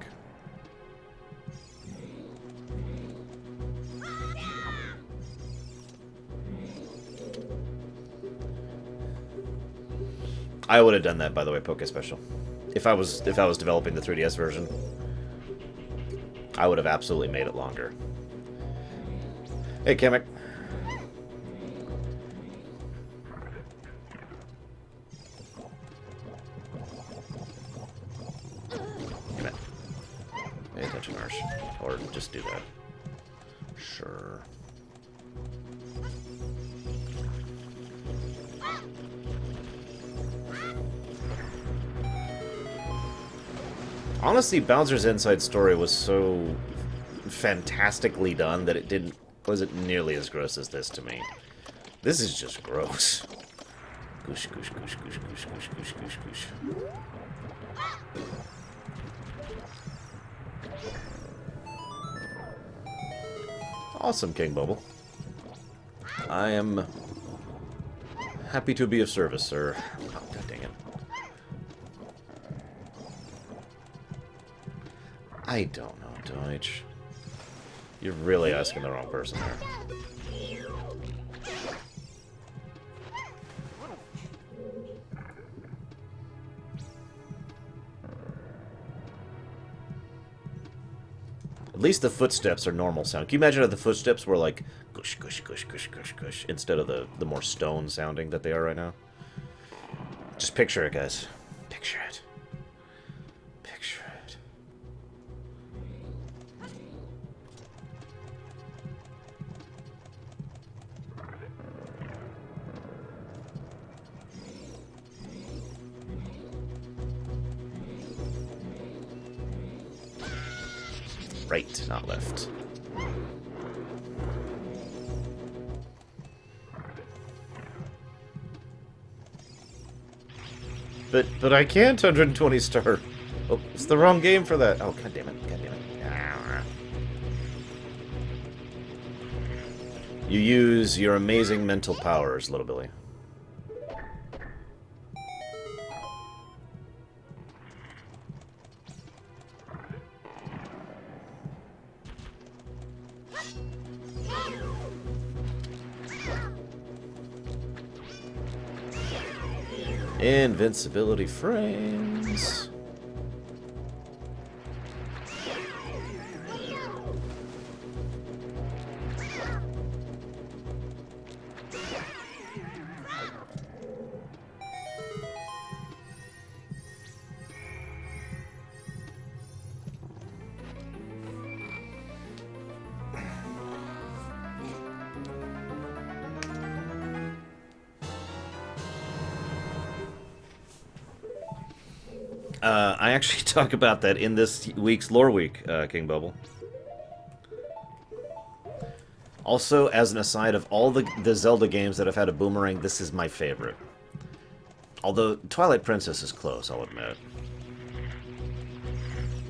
I would have done that, by the way, Poke Special. If I was developing the 3DS version, I would have absolutely made it longer. Hey, Kamek. Come in. Pay attention, Arsh. Or just do that. Sure. Honestly, Bowser's Inside Story was so fantastically done that it wasn't nearly as gross as this to me. This is just gross. Goosh, goosh, goosh, goosh, goosh, goosh, goosh, goosh, goosh. Awesome, King Bubble. I am happy to be of service, sir. Oh, God dang it. I don't know, Deutsch. You're really asking the wrong person there. At least the footsteps are normal sound. Can you imagine if the footsteps were like gush, gush, gush, gush, gush, gush, instead of the more stone sounding that they are right now? Just picture it, guys. Picture it. Picture it. Right, not left. But I can't 120 star. Oh, it's the wrong game for that. Oh, god damn it. God damn it. Ah. You use your amazing mental powers, little Billy. Invincibility frames. I actually talk about that in this week's Lore Week, King Bubble. Also, as an aside, of all the Zelda games that have had a boomerang, this is my favorite. Although, Twilight Princess is close, I'll admit.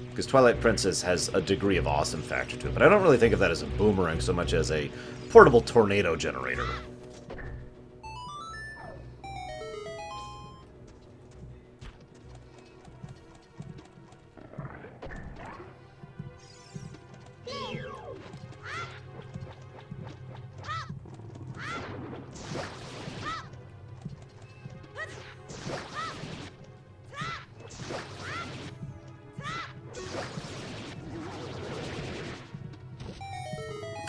Because Twilight Princess has a degree of awesome factor to it, but I don't really think of that as a boomerang so much as a portable tornado generator.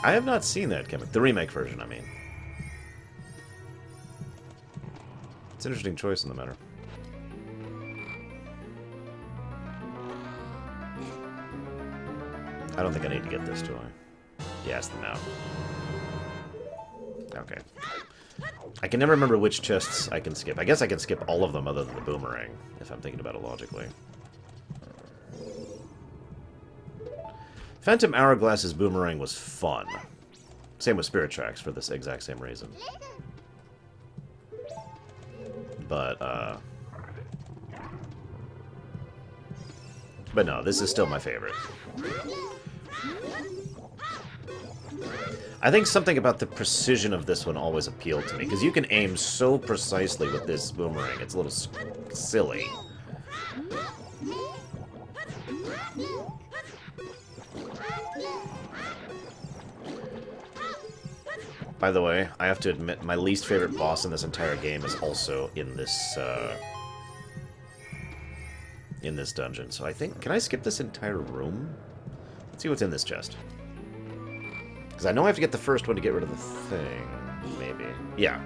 I have not seen that gimmick. The remake version, I mean. It's an interesting choice in the matter. I don't think I need to get this, do I? Yes, the now. Okay. I can never remember which chests I can skip. I guess I can skip all of them other than the boomerang, if I'm thinking about it logically. Phantom Hourglass's boomerang was fun. Same with Spirit Tracks for this exact same reason. But no, this is still my favorite. I think something about the precision of this one always appealed to me, because you can aim so precisely with this boomerang, it's a little silly. By the way, I have to admit, my least favorite boss in this entire game is also in this dungeon. So I think, can I skip this entire room? Let's see what's in this chest. Because I know I have to get the first one to get rid of the thing, maybe. Yeah,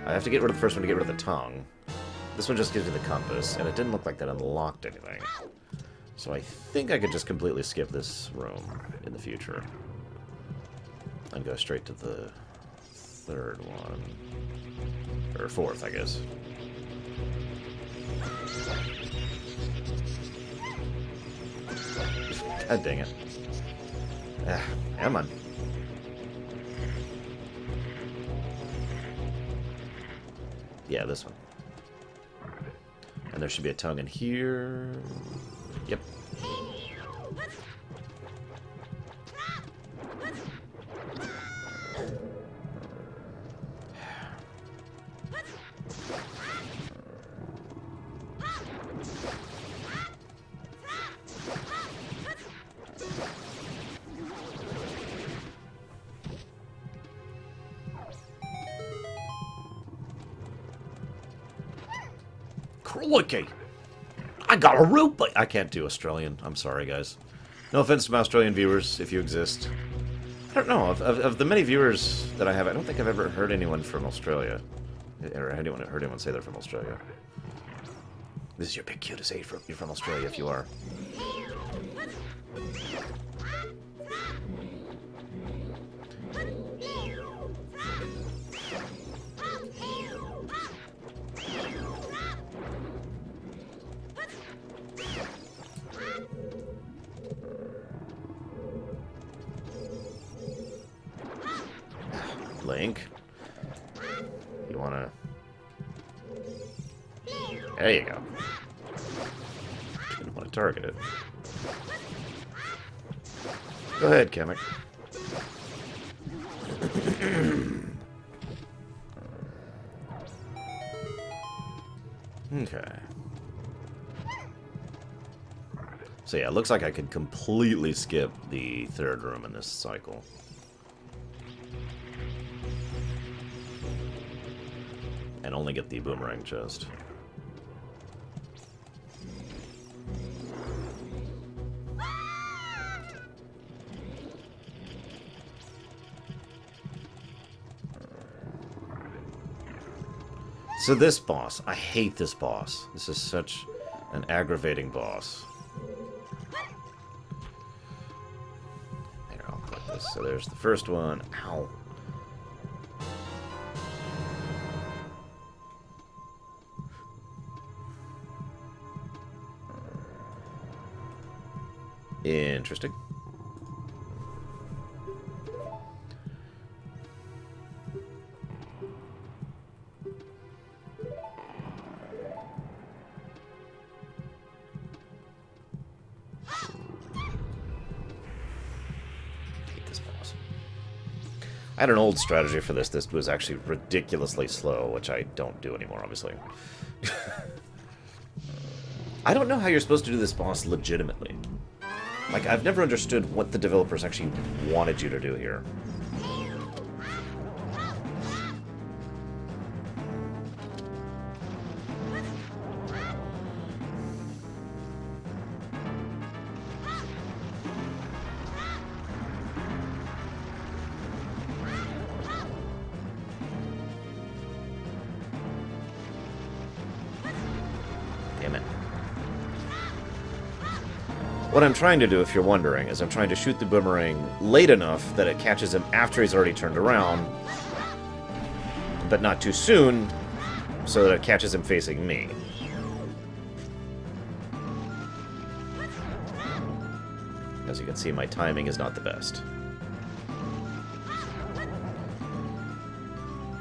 I have to get rid of the first one to get rid of the tongue. This one just gives me the compass, and it didn't look like that unlocked anything. So I think I could just completely skip this room in the future. And go straight to the third one. Or fourth, I guess. God dang it. Ah, come on. Yeah, this one. And there should be a tongue in here. Yep. Crikey! I got a rope! I can't do Australian. I'm sorry, guys. No offense to my Australian viewers, if you exist. I don't know. Of the many viewers that I have, I don't think I've ever heard anyone from Australia. Or heard anyone say they're from Australia. This is your big cue to say you're from Australia if you are. think. You wanna... There you go. Didn't want to target it. Go ahead, Kamek. Okay. So yeah, it looks like I could completely skip the third room in this cycle. And only get the boomerang chest. So this boss, I hate this boss. This is such an aggravating boss. Here, I'll put this. So there's the first one. Ow. Interesting. I had an old strategy for this. This was actually ridiculously slow, which I don't do anymore, obviously. I don't know how you're supposed to do this boss legitimately. Like, I've never understood what the developers actually wanted you to do here. Damn it. What I'm trying to do, if you're wondering, is I'm trying to shoot the boomerang late enough that it catches him after he's already turned around, but not too soon, so that it catches him facing me. As you can see, my timing is not the best.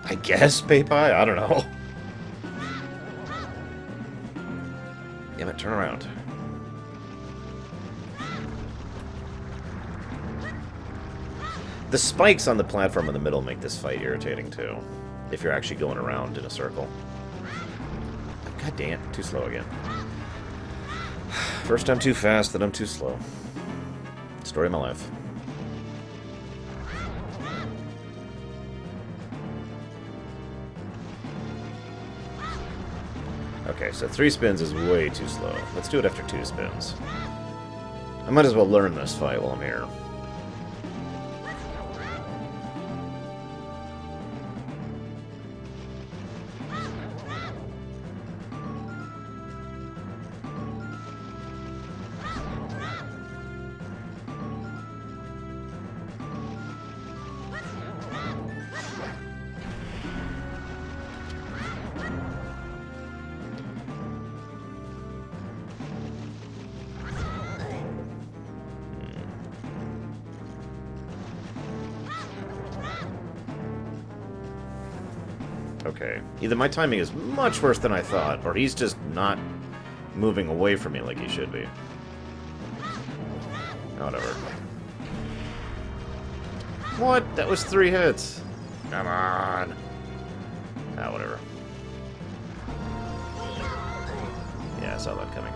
I guess, Paypie? I don't know. Damn it, turn around. The spikes on the platform in the middle make this fight irritating, too. If you're actually going around in a circle. God damn, too slow again. First I'm too fast, then I'm too slow. Story of my life. Okay, so 3 spins is way too slow. Let's do it after 2 spins. I might as well learn this fight while I'm here. Okay. Either my timing is much worse than I thought, or he's just not moving away from me like he should be. Whatever. What? That was 3 hits. Come on. Ah, whatever. Yeah, I saw that coming.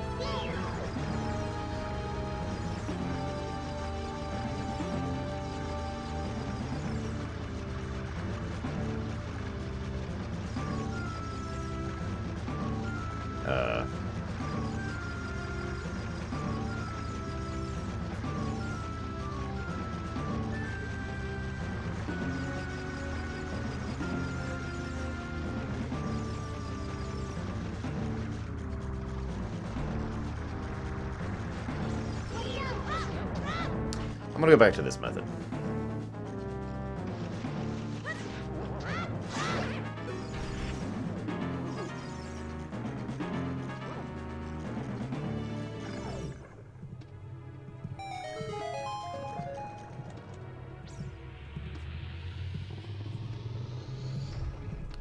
I'm gonna go back to this method.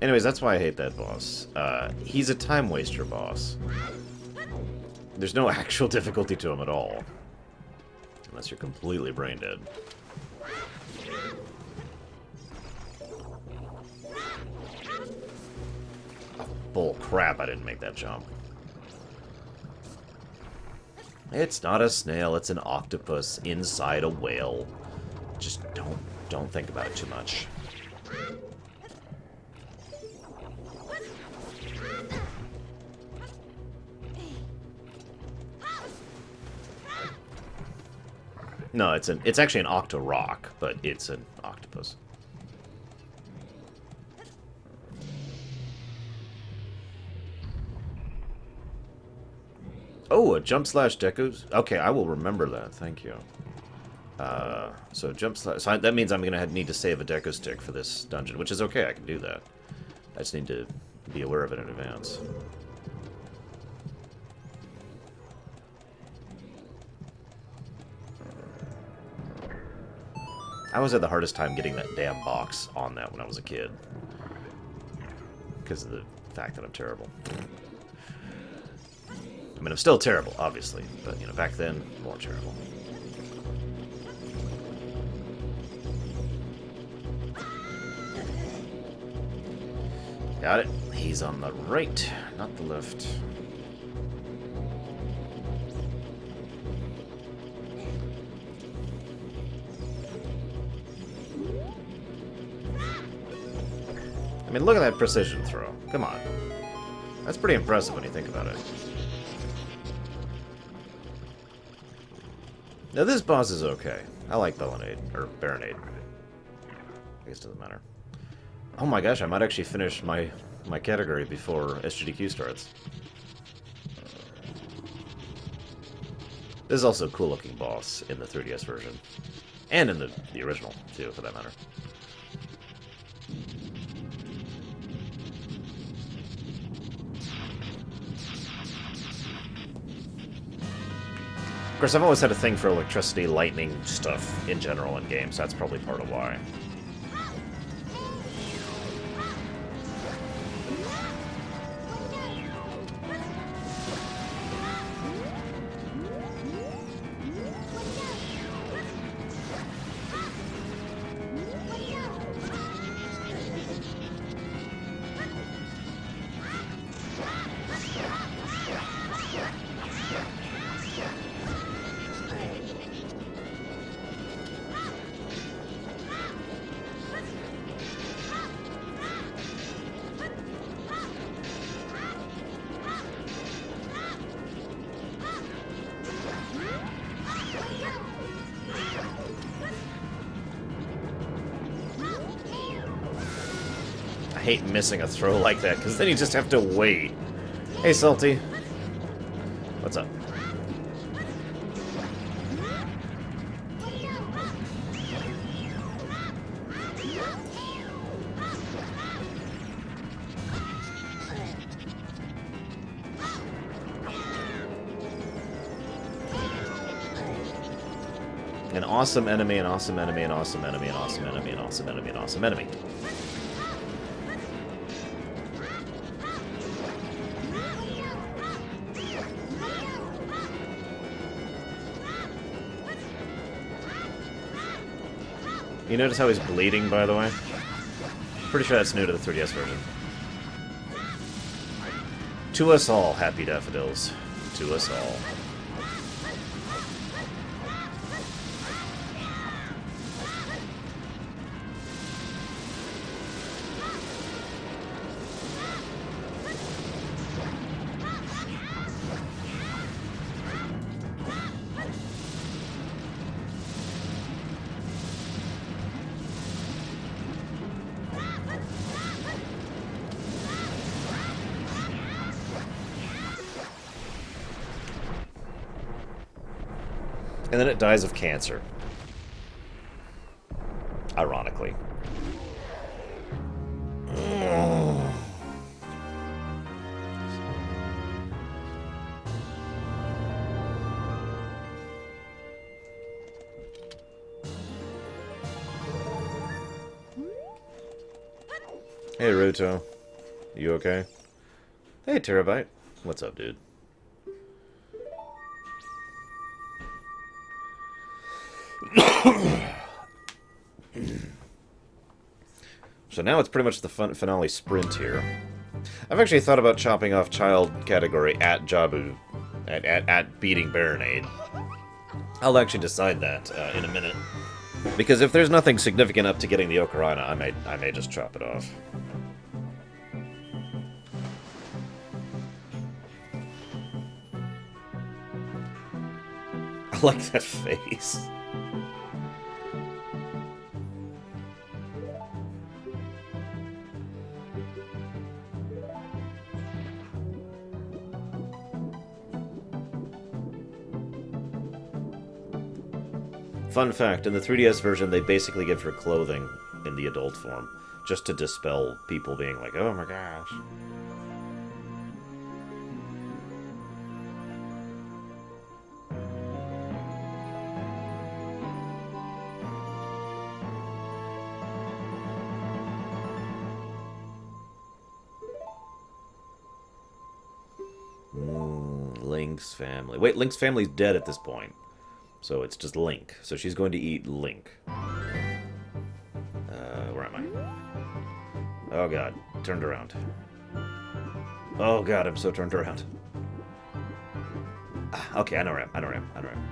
Anyways, that's why I hate that boss. He's a time waster boss. There's no actual difficulty to him at all. Unless you're completely brain dead. Oh, bull crap, I didn't make that jump. It's not a snail, it's an octopus inside a whale. Just don't think about it too much. No, it's actually an octo-rock, but it's an octopus. Oh, a jump slash decos. Okay, I will remember that. Thank you. So jump slash. So that means I'm gonna need to save a deco stick for this dungeon, which is okay. I can do that. I just need to be aware of it in advance. I always had the hardest time getting that damn box on that when I was a kid. Because of the fact that I'm terrible. I mean, I'm still terrible, obviously. But, you know, back then, more terrible. Got it. He's on the right, not the left. I mean, look at that precision throw. Come on. That's pretty impressive when you think about it. Now, this boss is okay. I like Bellinade, or Baronade. I guess it doesn't matter. Oh my gosh, I might actually finish my category before SGDQ starts. This is also a cool-looking boss in the 3DS version. And in the original, too, for that matter. Of course, I've always had a thing for electricity, lightning stuff in general in games. That's probably part of why. I hate missing a throw like that, because then you just have to wait. Hey, Salty. What's up? An awesome enemy, an awesome enemy, an awesome enemy, an awesome enemy, an awesome enemy, an awesome enemy. You notice how he's bleeding, by the way? Pretty sure that's new to the 3DS version. To us all, happy daffodils. To us all. And then it dies of cancer. Ironically. Hey, Ruto. You okay? Hey, Terabyte. What's up, dude? So now it's pretty much the finale sprint here. I've actually thought about chopping off child category at Jabu, at beating Baronade. I'll actually decide that in a minute. Because if there's nothing significant up to getting the Ocarina, I may just chop it off. I like that face. Fun fact, in the 3DS version, they basically give her clothing in the adult form, just to dispel people being like, oh my gosh. Link's family. Wait, Link's family's dead at this point. So it's just Link. So she's going to eat Link. Where am I? Oh god, turned around. Oh god, I'm so turned around. Okay, I know where I am. I know where I am. I know where I am.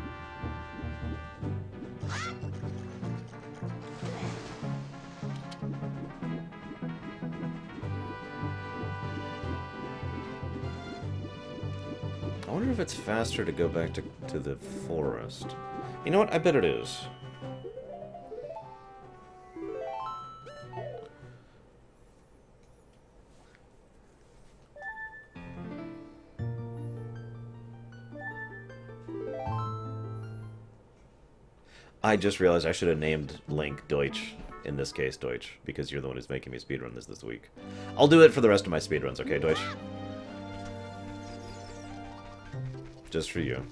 I wonder if it's faster to go back to the forest. You know what? I bet it is. I just realized I should have named Link Deutsch. In this case, Deutsch, because you're the one who's making me speedrun this week. I'll do it for the rest of my speedruns, okay, Deutsch? Just for you.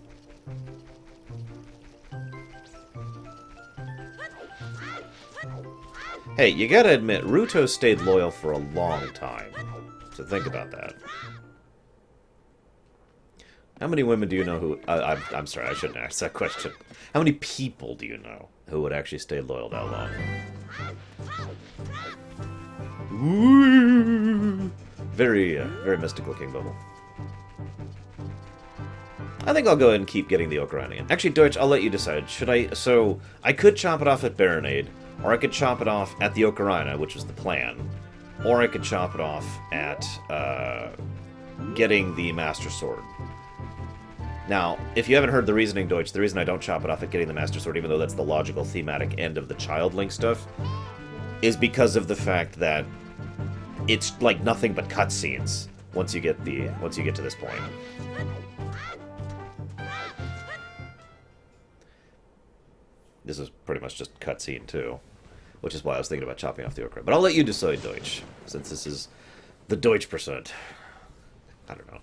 Hey, you gotta admit, Ruto stayed loyal for a long time. So think about that. How many women do you know who... I'm sorry, I shouldn't ask that question. How many people do you know who would actually stay loyal that long? Ooh. Very mystical King Bubble. I think I'll go ahead and keep getting the Ocarina again. Actually, Deutsch, I'll let you decide. Should I... So, I could chop it off at Baronade, or I could chop it off at the Ocarina, which was the plan. Or I could chop it off at, getting the Master Sword. Now, if you haven't heard the reasoning, Deutsch, the reason I don't chop it off at getting the Master Sword, even though that's the logical thematic end of the Child Link stuff, is because of the fact that it's like nothing but cutscenes once you get to this point. This is pretty much just cutscene too, which is why I was thinking about chopping off the Ocarina. But I'll let you decide, Deutsch, since this is the Deutsch percent. I don't know.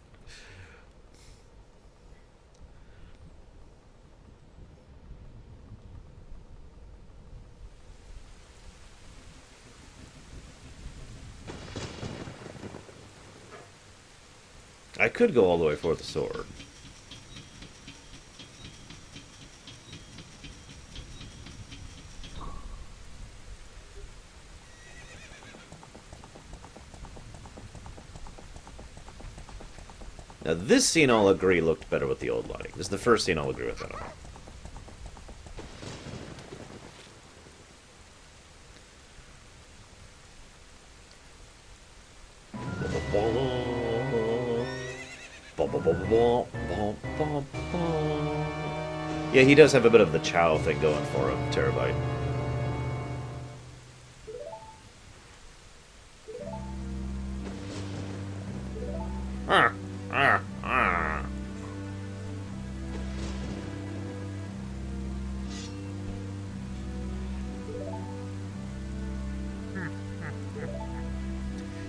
I could go all the way for the sword. Now this scene I'll agree looked better with the old lighting. This is the first scene I'll agree with that on. Yeah, he does have a bit of the Chow thing going for him, Terabyte.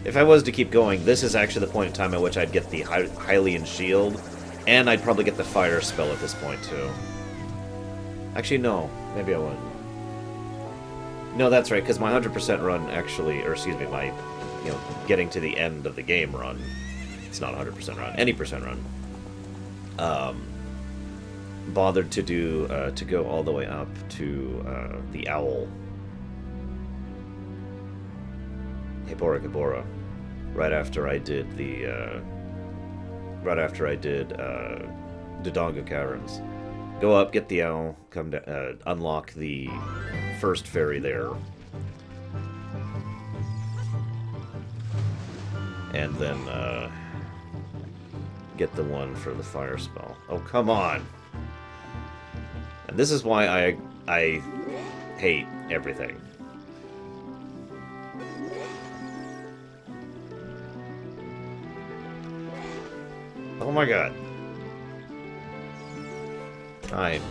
If I was to keep going, this is actually the point in time at which I'd get the Hylian Shield, and I'd probably get the Fire Spell at this point, too. Actually, no. Maybe I wouldn't. No, that's right, because my 100% run actually, or excuse me, my you know, getting to the end of the game run. It's not 100% run, any percent run. Bothered to do to go all the way up to the owl, Hibora, right after I did the Dodongo Caverns. Go up, get the owl, come down, unlock the first fairy there, and then get the one for the fire spell. Oh, come on! And this is why I hate everything. Oh my god. Time.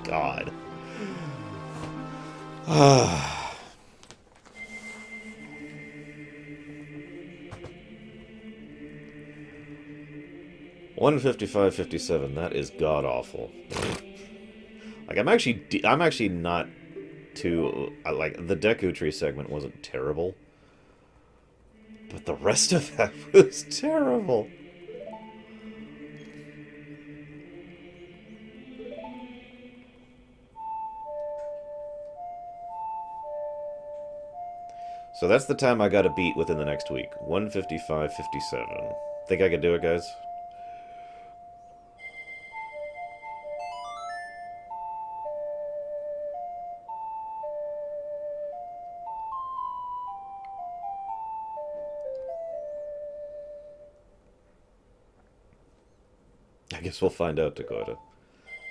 God. 155.57. That is god awful. Like I'm actually not too like the Deku Tree segment wasn't terrible, but the rest of that was terrible. So that's the time I gotta beat within the next week. 155.57. Think I can do it, guys? I guess we'll find out, Dakota.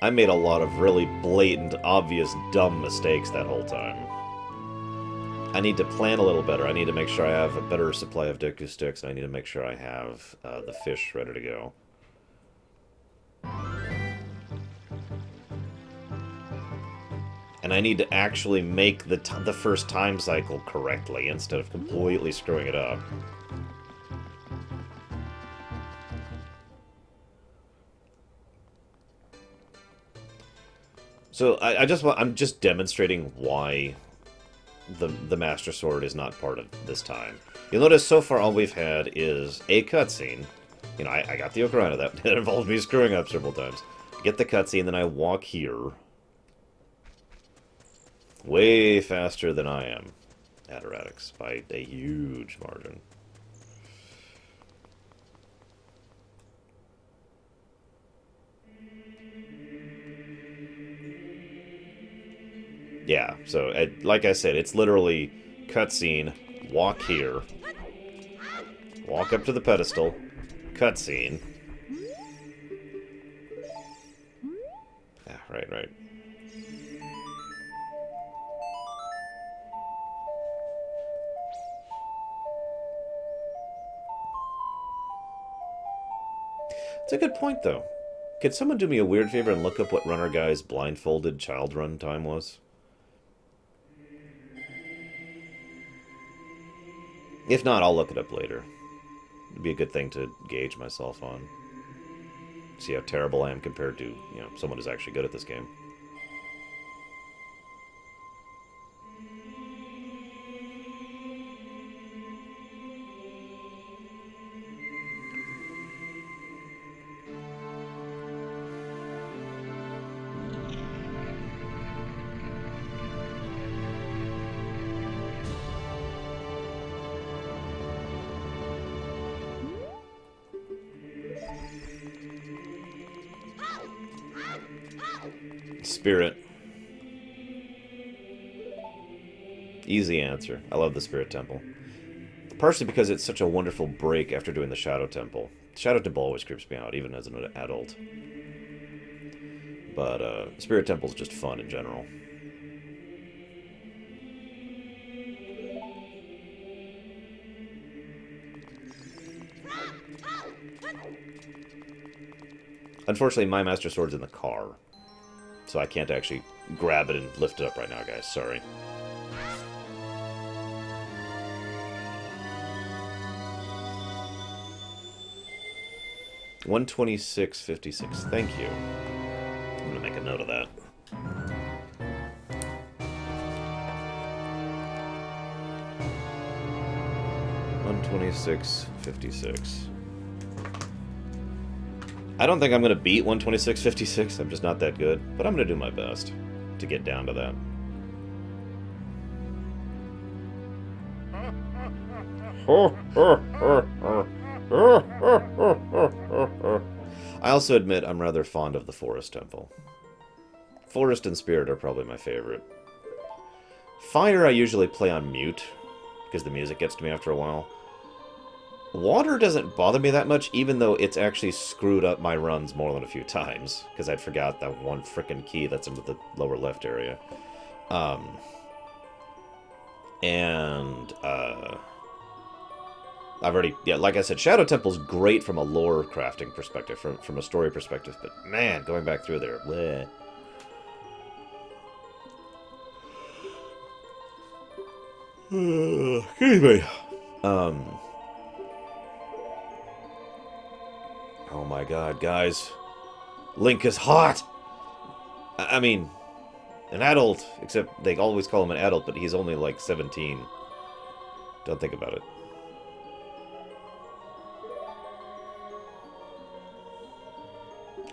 I made a lot of really blatant, obvious, dumb mistakes that whole time. I need to plan a little better. I need to make sure I have a better supply of Deku Sticks, and I need to make sure I have the fish ready to go. And I need to actually make the first time cycle correctly, instead of completely screwing it up. So I'm just demonstrating why the Master Sword is not part of this time. You'll notice so far all we've had is a cutscene. You know, I got the Ocarina, that involved me screwing up several times. Get the cutscene, then I walk here. Way faster than I am at Erratics, by a huge margin. Yeah, so, like I said, it's literally cutscene, walk here, walk up to the pedestal, cutscene. Yeah, right. It's a good point, though. Could someone do me a weird favor and look up what Runner Guy's blindfolded child run time was? If not, I'll look it up later. It'd be a good thing to gauge myself on. See how terrible I am compared to, you know, someone who's actually good at this game. Spirit. Easy answer. I love the Spirit Temple. Partially because it's such a wonderful break after doing the Shadow Temple. Shadow Temple always creeps me out, even as an adult. But Spirit Temple's just fun in general. Unfortunately, my Master Sword's in the car. So I can't actually grab it and lift it up right now, guys. Sorry. $126.56. Thank you. I'm gonna make a note of that. 126.56. I don't think I'm going to beat 126.56. I'm just not that good. But I'm going to do my best to get down to that. I also admit I'm rather fond of the Forest Temple. Forest and Spirit are probably my favorite. Fire I usually play on mute, because the music gets to me after a while. Water doesn't bother me that much, even though it's actually screwed up my runs more than a few times, because I'd forgot that one frickin' key that's in the lower left area. I've already, yeah, like I said, Shadow Temple's great from a lore crafting perspective, from a story perspective, but man, going back through there, bleh. Excuse me. Oh my god, guys. Link is hot! I mean, an adult, except they always call him an adult, but he's only like 17. Don't think about it.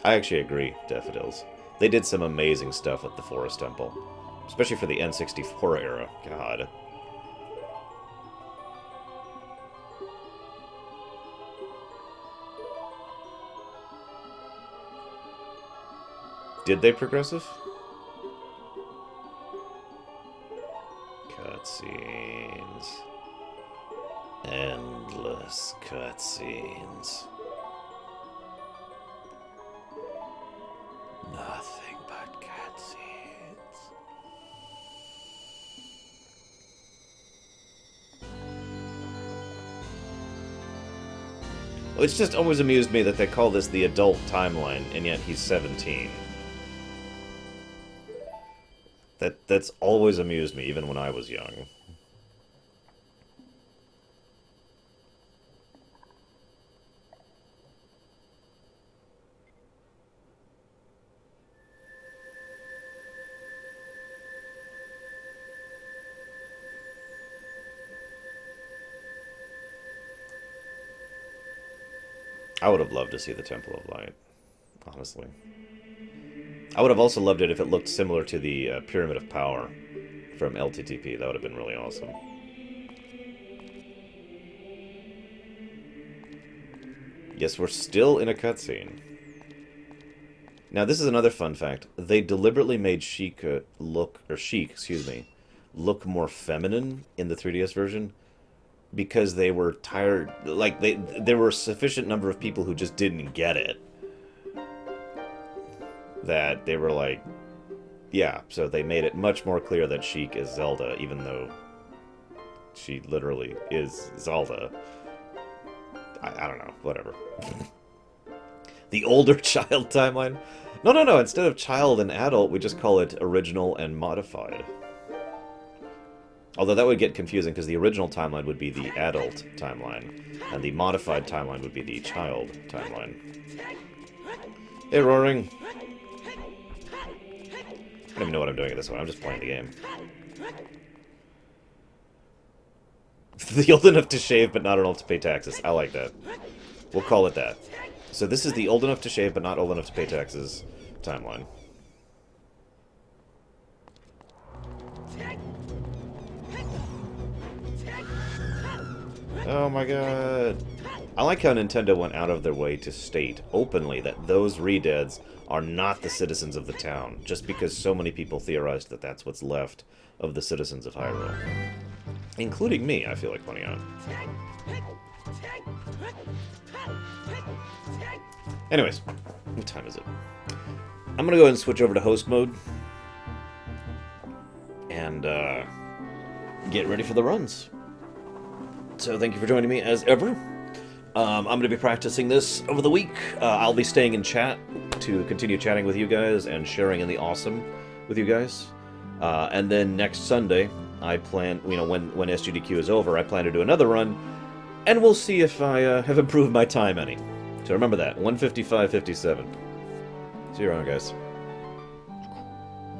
I actually agree, Daffodils. They did some amazing stuff with the Forest Temple. Especially for the N64 era. God. Did they progressive? Cutscenes. Endless cutscenes. Nothing but cutscenes. Well, it's just always amused me that they call this the adult timeline, and yet he's 17. That's always amused me, even when I was young. I would have loved to see the Temple of Light, honestly. I would have also loved it if it looked similar to the Pyramid of Power from LTTP. That would have been really awesome. Yes, we're still in a cutscene. Now, this is another fun fact. They deliberately made Sheik look more feminine in the 3DS version because they were tired. Like, there were a sufficient number of people who just didn't get it. That they were like, yeah, so they made it much more clear that Sheik is Zelda, even though she literally is Zelda. I don't know, whatever. The older child timeline? No, instead of child and adult, we just call it original and modified. Although that would get confusing, because the original timeline would be the adult timeline, and the modified timeline would be the child timeline. Hey, Roaring! I don't even know what I'm doing at this one. I'm just playing the game. The old enough to shave, but not old enough to pay taxes. I like that. We'll call it that. So this is the old enough to shave, but not old enough to pay taxes timeline. Oh my god. I like how Nintendo went out of their way to state openly that those Redeads are not the citizens of the town, just because so many people theorized that that's what's left of the citizens of Hyrule. Including me, I feel like pointing out. Anyways, what time is it? I'm gonna go ahead and switch over to host mode. And, get ready for the runs. So thank you for joining me, as ever. I'm going to be practicing this over the week. I'll be staying in chat to continue chatting with you guys and sharing in the awesome with you guys. And then next Sunday, I plan, when SGDQ is over, I plan to do another run, and we'll see if I have improved my time any. So remember that, 1:55:57. See you around, guys.